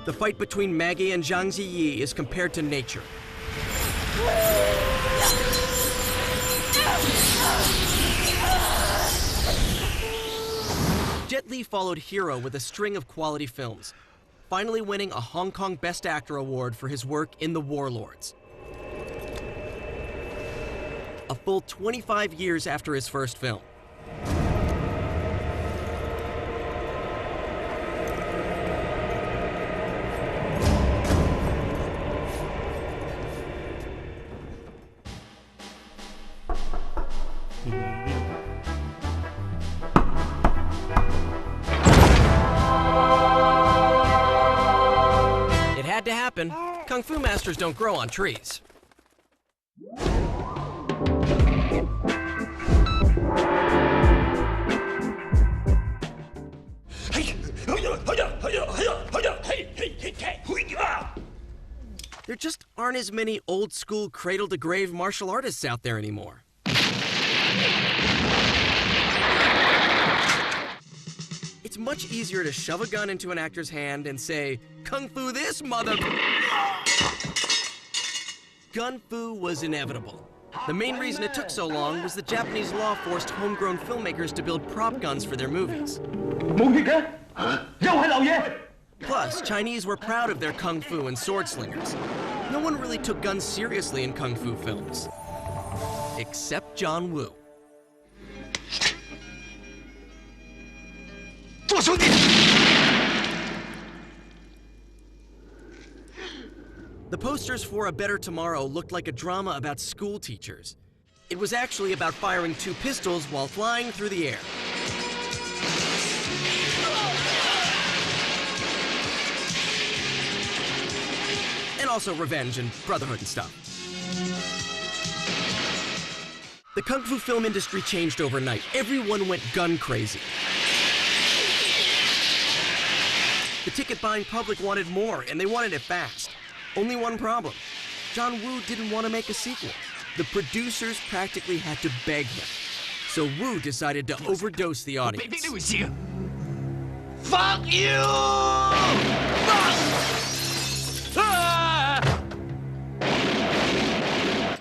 The fight between Maggie and Zhang Ziyi is compared to nature. Jet Li followed Hero with a string of quality films, finally winning a Hong Kong Best Actor award for his work in The Warlords. A full 25 years after his first film. It had to happen. Kung Fu masters don't grow on trees. There just aren't as many old-school cradle-to-grave martial artists out there anymore. It's much easier to shove a gun into an actor's hand and say, "Kung Fu this, mother..." Gun Fu was inevitable. The main reason it took so long was that Japanese law forced homegrown filmmakers to build prop guns for their movies. Plus, Chinese were proud of their Kung Fu and sword slingers. No one really took guns seriously in Kung Fu films. Except John Woo. The posters for A Better Tomorrow looked like a drama about school teachers. It was actually about firing 2 pistols while flying through the air. And also revenge and brotherhood and stuff. The Kung Fu film industry changed overnight. Everyone went gun crazy. The ticket-buying public wanted more, and they wanted it fast. Only one problem. John Woo didn't want to make a sequel. The producers practically had to beg him. So Woo decided to overdose the audience. Fuck you!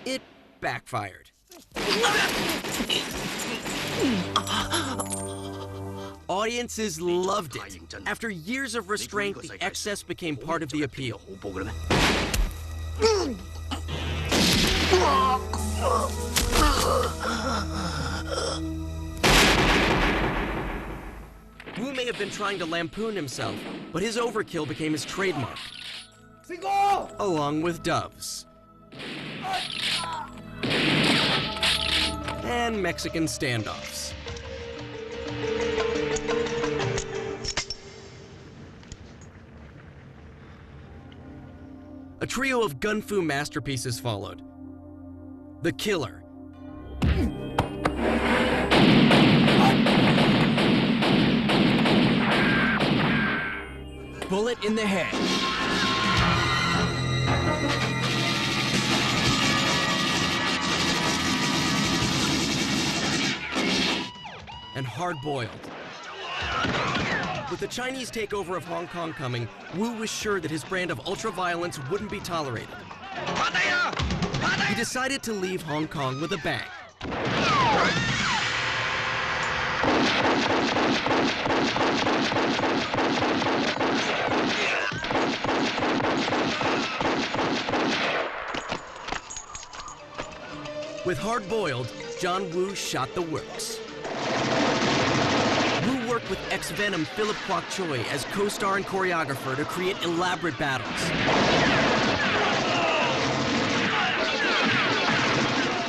It backfired. Audiences loved it. After years of restraint, the excess became part of the appeal. Wu may have been trying to lampoon himself, but his overkill became his trademark. Along with doves. And Mexican standoffs. A trio of gun fu masterpieces followed. The Killer. Bullet in the Head. And Hard Boiled. With the Chinese takeover of Hong Kong coming, Wu was sure that his brand of ultra-violence wouldn't be tolerated. He decided to leave Hong Kong with a bang. With Hard Boiled, John Woo shot the works. Wu worked with ex-Venom Philip Kwok Choi as co-star and choreographer to create elaborate battles.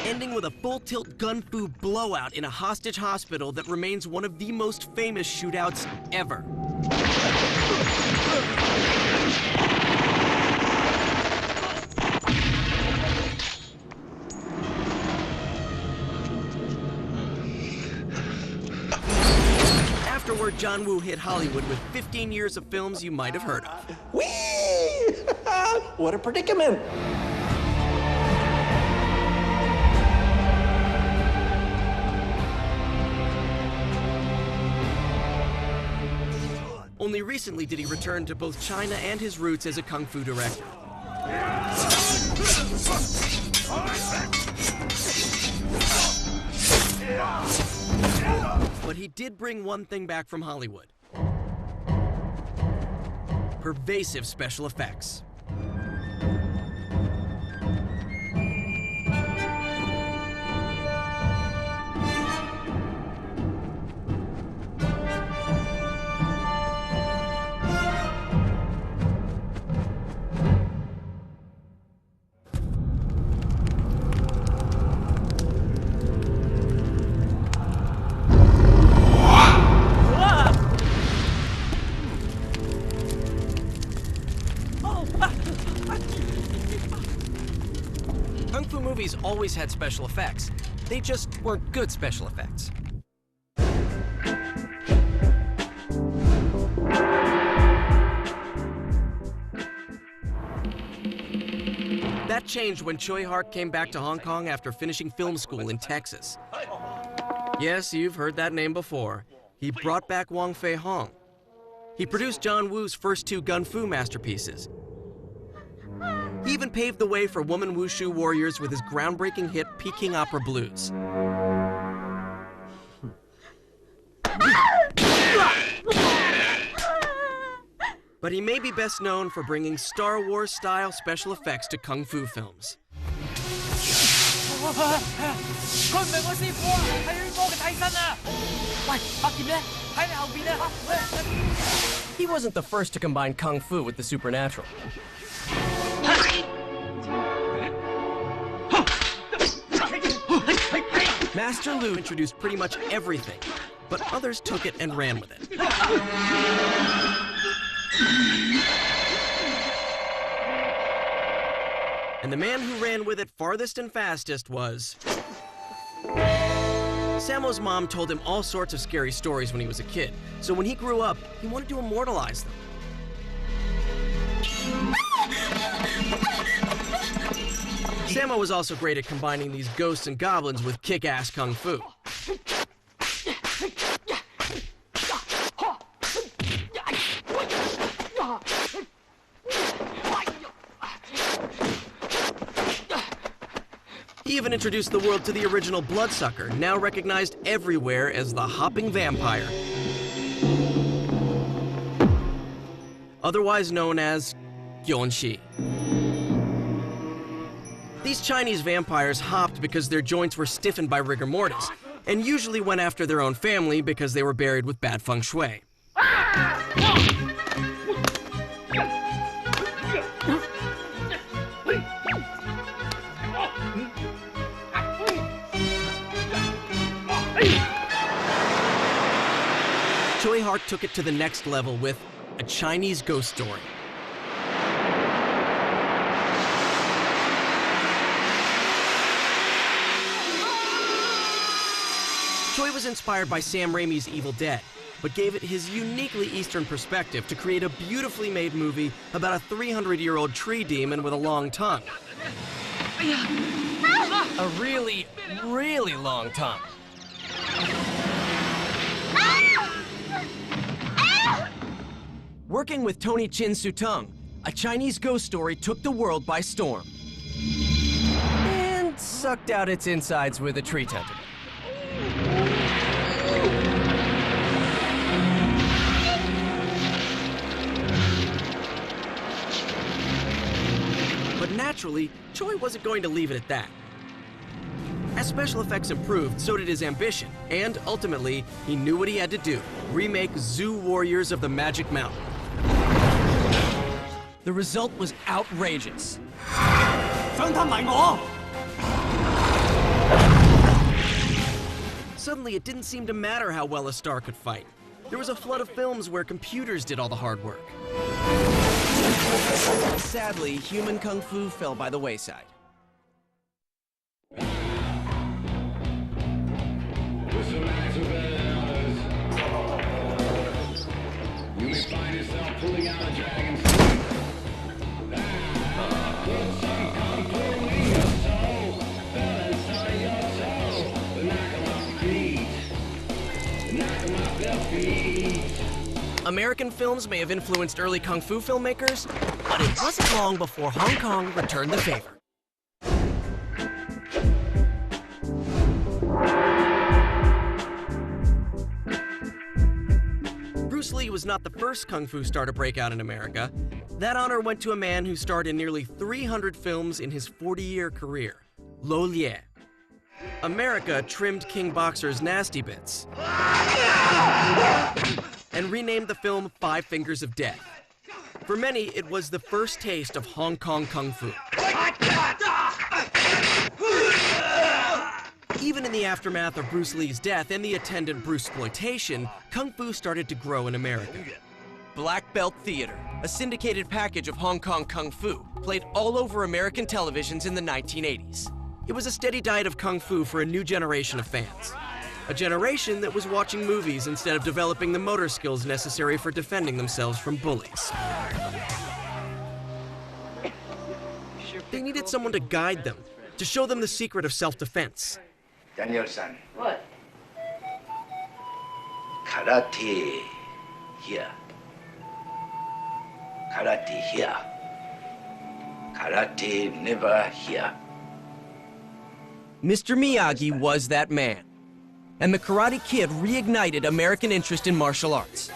Ending with a full-tilt gun fu blowout in a hostage hospital that remains one of the most famous shootouts ever. Afterward, John Woo hit Hollywood with 15 years of films you might have heard of. Whee! What a predicament! Only recently did he return to both China and his roots as a kung fu director. But he did bring one thing back from Hollywood. Pervasive special effects. Kung Fu movies always had special effects. They just weren't good special effects. That changed when Choi Hart came back to Hong Kong after finishing film school in Texas. Yes, you've heard that name before. He brought back Wong Fei Hong. He produced John Woo's first 2 gun fu masterpieces. He even paved the way for woman wushu warriors with his groundbreaking hit Peking Opera Blues. But he may be best known for bringing Star Wars-style special effects to kung fu films. He wasn't the first to combine kung fu with the supernatural. Master Lu introduced pretty much everything, but others took it and ran with it. And the man who ran with it farthest and fastest was... Sammo's mom told him all sorts of scary stories when he was a kid, so when he grew up, he wanted to immortalize them. Sammo was also great at combining these ghosts and goblins with kick-ass kung fu. He even introduced the world to the original Bloodsucker, now recognized everywhere as the Hopping Vampire. Otherwise known as Gyonshi. These Chinese vampires hopped because their joints were stiffened by rigor mortis, and usually went after their own family because they were buried with bad feng shui. Choi Hart took it to the next level with A Chinese Ghost Story. Choi was inspired by Sam Raimi's Evil Dead, but gave it his uniquely Eastern perspective to create a beautifully made movie about a 300-year-old tree demon with a long tongue. A really, really long tongue. Working with Tony Chin Suttung, A Chinese Ghost Story took the world by storm. And sucked out its insides with a tree tentacle. But naturally, Choi wasn't going to leave it at that. As special effects improved, so did his ambition, and ultimately, he knew what he had to do: remake Zoo Warriors of the Magic Mountain. The result was outrageous. Suddenly, it didn't seem to matter how well a star could fight. There was a flood of films where computers did all the hard work. Sadly, human kung fu fell by the wayside. You may find yourself pulling out a dragon's American films may have influenced early kung fu filmmakers, but it wasn't long before Hong Kong returned the favor. Bruce Lee was not the first kung fu star to break out in America. That honor went to a man who starred in nearly 300 films in his 40-year career, Lo Lieh. America trimmed King Boxer's nasty bits and renamed the film Five Fingers of Death. For many, it was the first taste of Hong Kong kung fu. Even in the aftermath of Bruce Lee's death and the attendant Bruceploitation, kung fu started to grow in America. Black Belt Theater, a syndicated package of Hong Kong kung fu, played all over American televisions in the 1980s. It was a steady diet of kung fu for a new generation of fans. A generation that was watching movies instead of developing the motor skills necessary for defending themselves from bullies. They needed someone to guide them, to show them the secret of self-defense. Daniel-san. What? Karate here. Karate here. Karate never here. Mr. Miyagi was that man. And the Karate Kid reignited American interest in martial arts.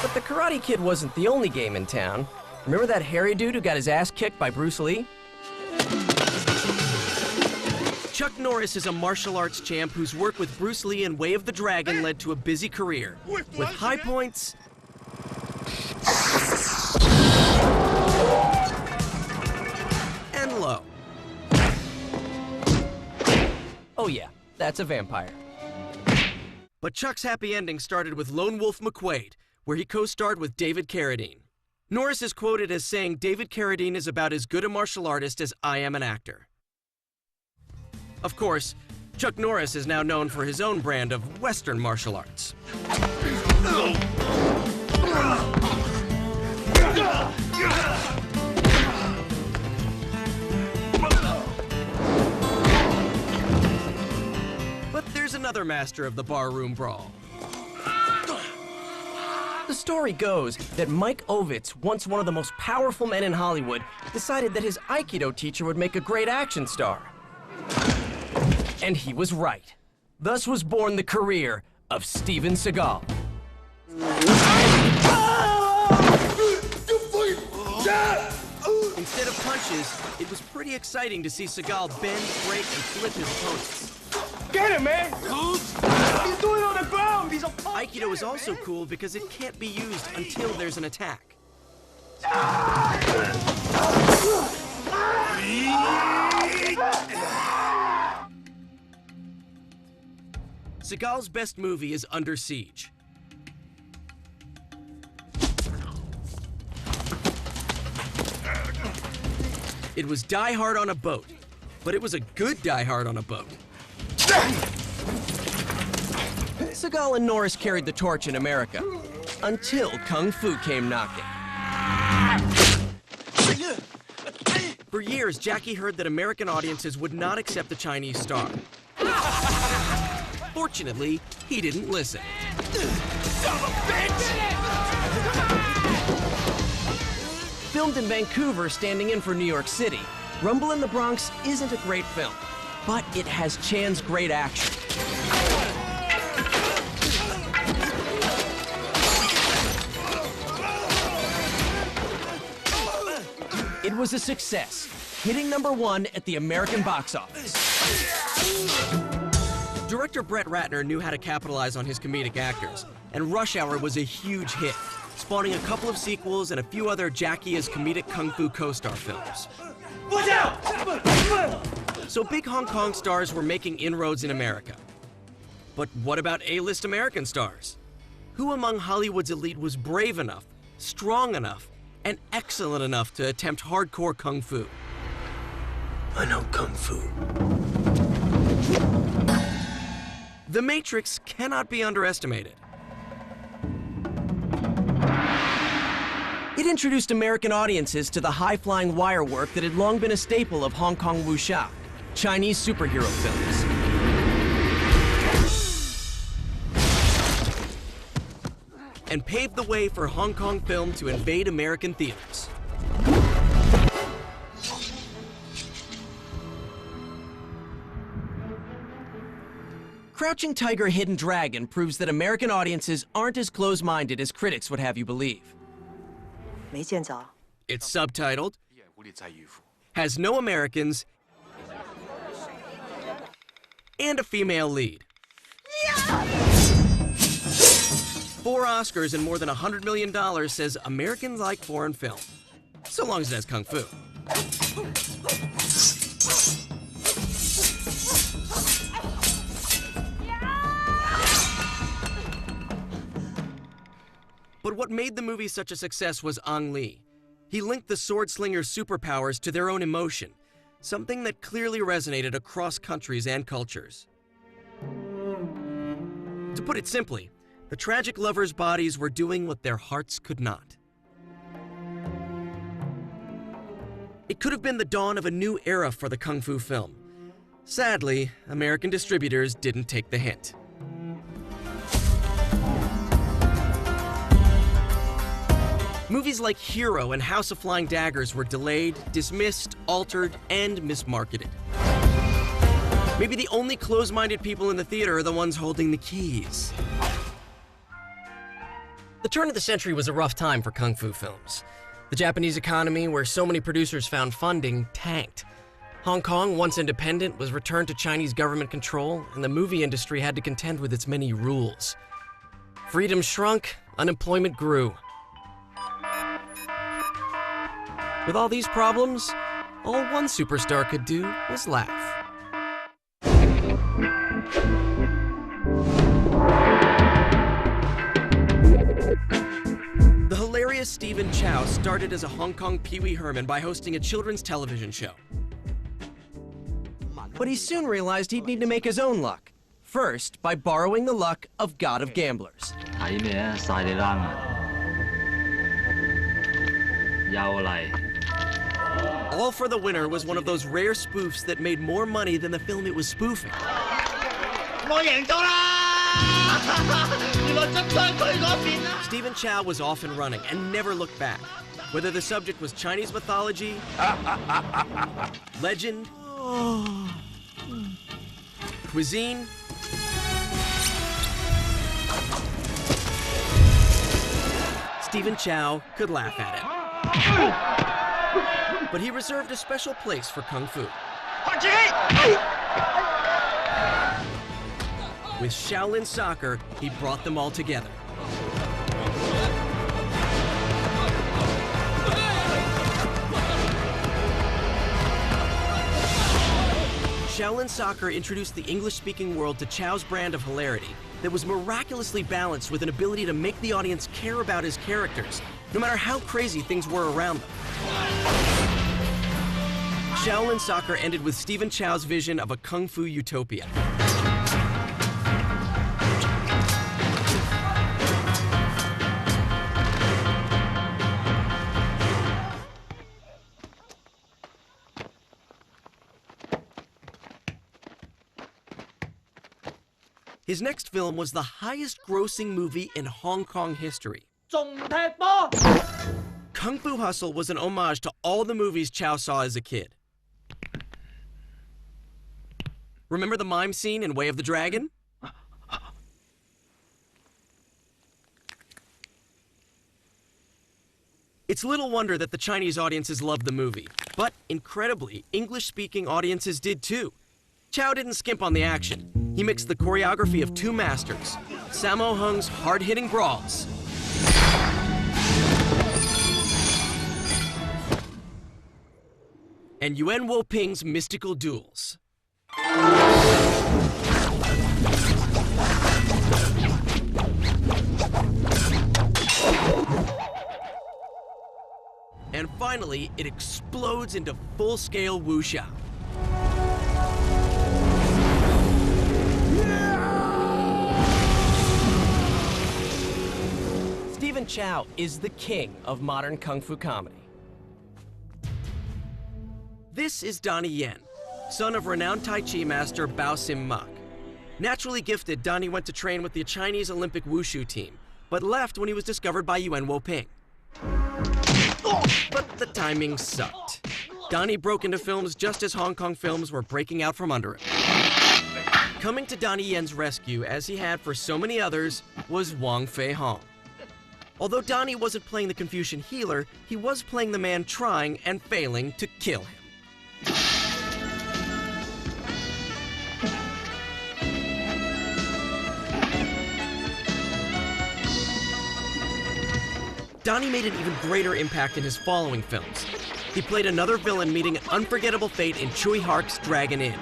But the Karate Kid wasn't the only game in town. Remember that hairy dude who got his ass kicked by Bruce Lee? Chuck Norris is a martial arts champ whose work with Bruce Lee and Way of the Dragon led to a busy career, with high points and low. Oh yeah, that's a vampire. But Chuck's happy ending started with Lone Wolf McQuade, where he co-starred with David Carradine. Norris is quoted as saying David Carradine is about as good a martial artist as I am an actor. Of course, Chuck Norris is now known for his own brand of Western martial arts. But there's another master of the barroom brawl. The story goes that Mike Ovitz, once one of the most powerful men in Hollywood, decided that his Aikido teacher would make a great action star. And he was right. Thus was born the career of Steven Seagal. Instead of punches, it was pretty exciting to see Seagal bend, break, and flip his opponents. Get him, man! He's doing it on the ground! He's a Aikido is also cool because it can't be used until there's an attack. Seagal's best movie is Under Siege. It was Die Hard on a boat, but it was a good Die Hard on a boat. Seagal and Norris carried the torch in America, until Kung Fu came knocking. For years, Jackie heard that American audiences would not accept the Chinese star. Fortunately, he didn't listen. Son of a bitch! Filmed in Vancouver, standing in for New York City, Rumble in the Bronx isn't a great film, but it has Chan's great action. It was a success, hitting #1 at the American box office. Director Brett Ratner knew how to capitalize on his comedic actors, and Rush Hour was a huge hit, spawning a couple of sequels and a few other Jackie as comedic kung fu co-star films. Watch out! So big Hong Kong stars were making inroads in America. But what about A-list American stars? Who among Hollywood's elite was brave enough, strong enough, and excellent enough to attempt hardcore kung fu? I know kung fu. The Matrix cannot be underestimated. It introduced American audiences to the high-flying wire work that had long been a staple of Hong Kong wuxia, Chinese superhero films. And paved the way for Hong Kong film to invade American theaters. Crouching Tiger, Hidden Dragon proves that American audiences aren't as close-minded as critics would have you believe. It's subtitled, has no Americans, and a female lead. 4 Oscars and more than $100 million says Americans like foreign film, so long as it has kung fu. But what made the movie such a success was Ang Lee. He linked the sword slinger's superpowers to their own emotion, something that clearly resonated across countries and cultures. To put it simply, the tragic lovers' bodies were doing what their hearts could not. It could have been the dawn of a new era for the kung fu film. Sadly, American distributors didn't take the hint. Movies like Hero and House of Flying Daggers were delayed, dismissed, altered, and mismarketed. Maybe the only close-minded people in the theater are the ones holding the keys. The turn of the century was a rough time for kung fu films. The Japanese economy, where so many producers found funding, tanked. Hong Kong, once independent, was returned to Chinese government control, and the movie industry had to contend with its many rules. Freedom shrunk, unemployment grew. With all these problems, all one superstar could do was laugh. The hilarious Stephen Chow started as a Hong Kong Pee Wee Herman by hosting a children's television show. But he soon realized he'd need to make his own luck. First, by borrowing the luck of God of Gamblers. All for the Winner was one of those rare spoofs that made more money than the film it was spoofing. Stephen Chow was off and running and never looked back. Whether the subject was Chinese mythology, legend, cuisine, Stephen Chow could laugh at it. But he reserved a special place for Kung Fu. With Shaolin Soccer, he brought them all together. Shaolin Soccer introduced the English-speaking world to Chow's brand of hilarity that was miraculously balanced with an ability to make the audience care about his characters, no matter how crazy things were around them. Shaolin Soccer ended with Stephen Chow's vision of a Kung Fu utopia. His next film was the highest-grossing movie in Hong Kong history. Kung Fu Hustle was an homage to all the movies Chow saw as a kid. Remember the mime scene in Way of the Dragon? It's little wonder that the Chinese audiences loved the movie, but incredibly, English-speaking audiences did too. Chow didn't skimp on the action. He mixed the choreography of two masters, Sammo Hung's hard-hitting brawls and Yuan Wo-ping's mystical duels. And finally, it explodes into full-scale wuxia. Stephen Chow is the king of modern kung fu comedy. This is Donnie Yen, son of renowned Tai Chi master Bao Sim Mak. Naturally gifted, Donnie went to train with the Chinese Olympic Wushu team, but left when he was discovered by Yuan Wo-ping. But the timing sucked. Donnie broke into films just as Hong Kong films were breaking out from under him. Coming to Donnie Yen's rescue, as he had for so many others, was Wong Fei-hong. Although Donnie wasn't playing the Confucian healer, he was playing the man trying and failing to kill him. Donnie made an even greater impact in his following films. He played another villain meeting an unforgettable fate in Tsui Hark's Dragon Inn.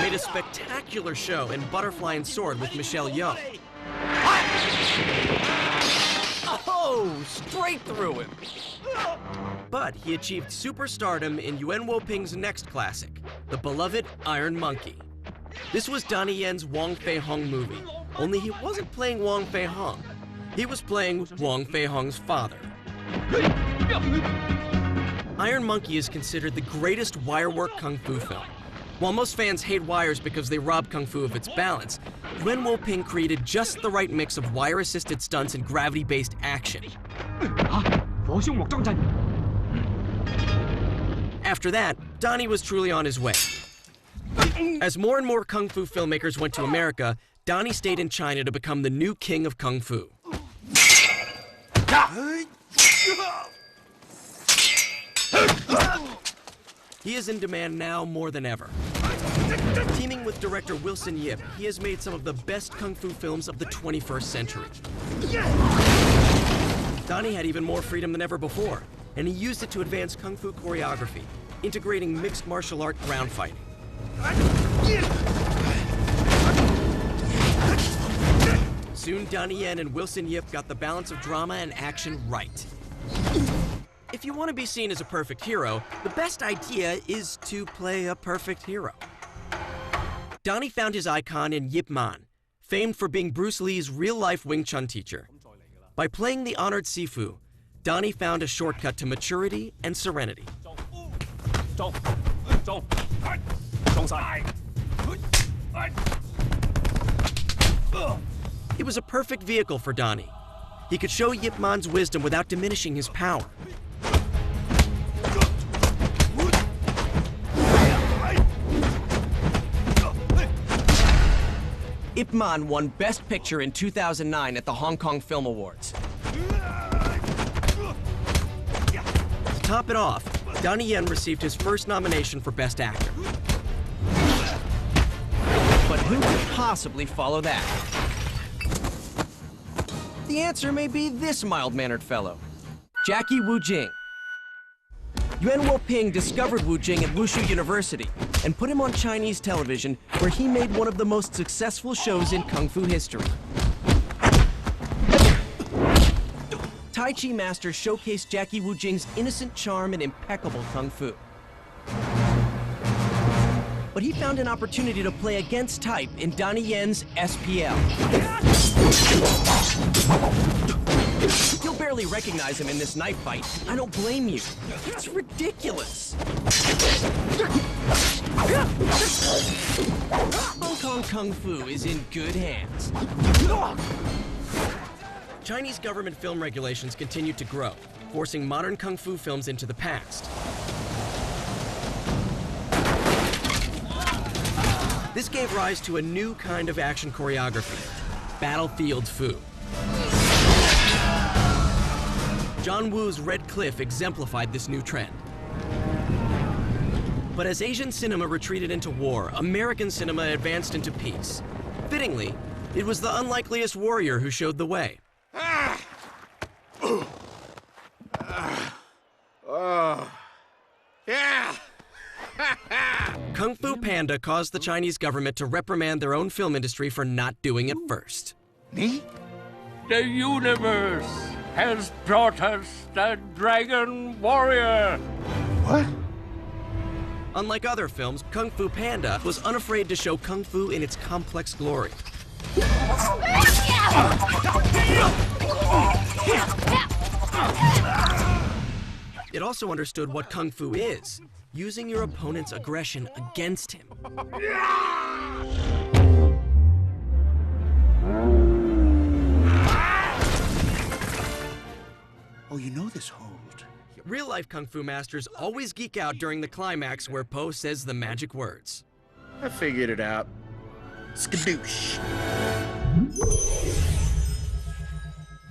Made a spectacular show in Butterfly and Sword with Michelle Yeoh. Oh, straight through him. But he achieved superstardom in Yuen Woo-ping's next classic, the beloved Iron Monkey. This was Donnie Yen's Wong Fei-hung movie, only he wasn't playing Wong Fei-hung. He was playing Wong Fei-hung's father. Iron Monkey is considered the greatest wirework kung fu film. While most fans hate wires because they rob kung fu of its balance, Yuen Woo-ping created just the right mix of wire-assisted stunts and gravity-based action. After that, Donnie was truly on his way. As more and more kung fu filmmakers went to America, Donnie stayed in China to become the new king of kung fu. He is in demand now more than ever. Teaming with director Wilson Yip, he has made some of the best kung fu films of the 21st century. Donnie had even more freedom than ever before, and he used it to advance kung fu choreography, integrating mixed martial art ground fighting. Soon, Donnie Yen and Wilson Yip got the balance of drama and action right. If you want to be seen as a perfect hero, the best idea is to play a perfect hero. Donnie found his icon in Yip Man, famed for being Bruce Lee's real-life Wing Chun teacher. By playing the honored Sifu, Donnie found a shortcut to maturity and serenity. It was a perfect vehicle for Donnie. He could show Yip Man's wisdom without diminishing his power. Ip Man won Best Picture in 2009 at the Hong Kong Film Awards. To top it off, Donnie Yen received his first nomination for Best Actor. But who could possibly follow that? The answer may be this mild-mannered fellow, Jackie Wu Jing. Yuen Woo-ping discovered Wu Jing at Wushu University and put him on Chinese television, where he made one of the most successful shows in kung fu history. Tai Chi masters showcased Jackie Wu Jing's innocent charm and impeccable kung fu. But he found an opportunity to play against type in Donnie Yen's SPL. You'll barely recognize him in this knife fight. I don't blame you. It's ridiculous. Hong Kong Kung Fu is in good hands. Chinese government film regulations continue to grow, forcing modern Kung Fu films into the past. This gave rise to a new kind of action choreography, battlefield Fu. John Woo's Red Cliff exemplified this new trend. But as Asian cinema retreated into war, American cinema advanced into peace. Fittingly, it was the unlikeliest warrior who showed the way. Kung Fu Panda caused the Chinese government to reprimand their own film industry for not doing it first. Me? The universe has brought us the Dragon Warrior. What? Unlike other films, Kung Fu Panda was unafraid to show Kung Fu in its complex glory. It also understood what Kung Fu is, using your opponent's aggression against him. Oh, you know this hold. Real-life Kung Fu masters always geek out during the climax where Po says the magic words. I figured it out. Skadoosh.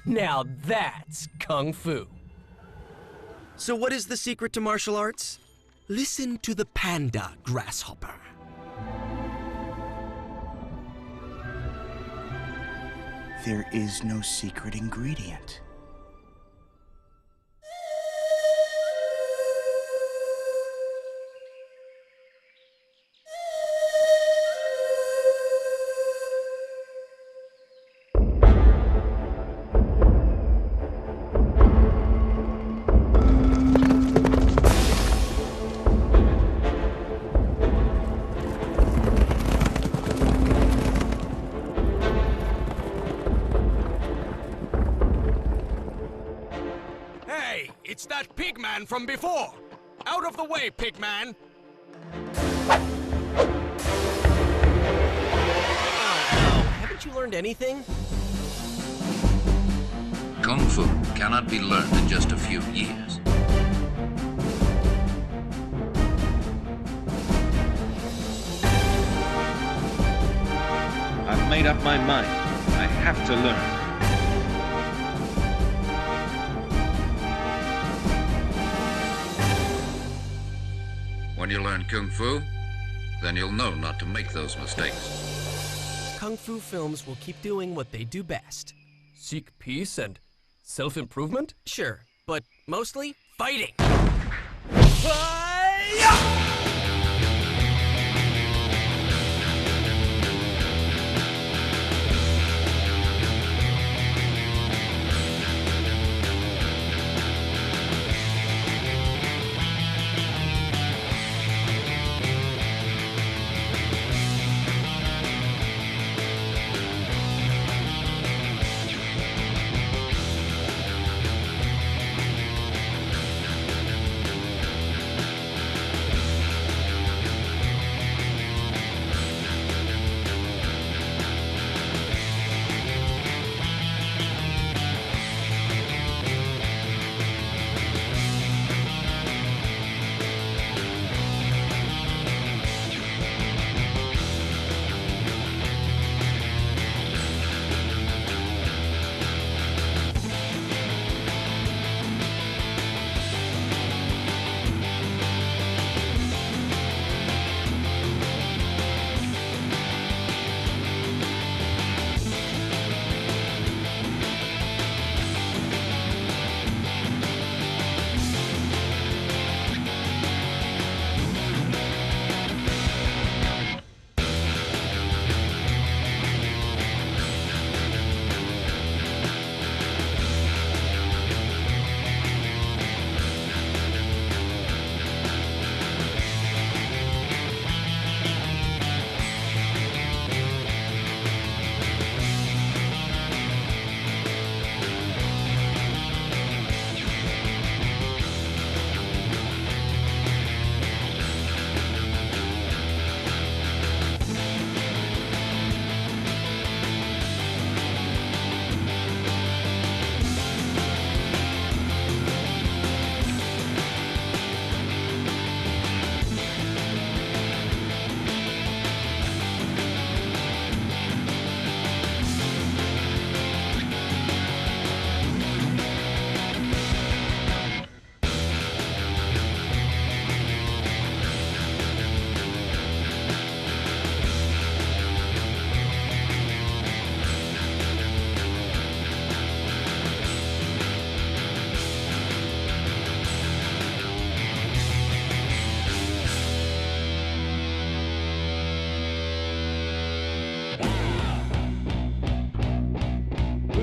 Now that's Kung Fu. So what is the secret to martial arts? Listen to the panda, grasshopper. There is no secret ingredient. that pigman from before. Out of the way, pigman. Haven't you learned anything? Kung Fu cannot be learned in just a few years. I've made up my mind. I have to learn. When you learn Kung Fu, then you'll know not to make those mistakes. Kung Fu films will keep doing what they do best. Seek peace and self-improvement? Sure, but mostly fighting.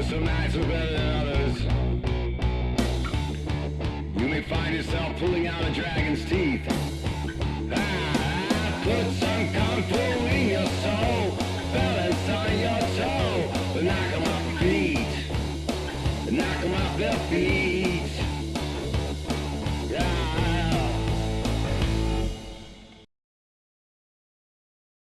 Some nights are better than others. You may find yourself pulling out a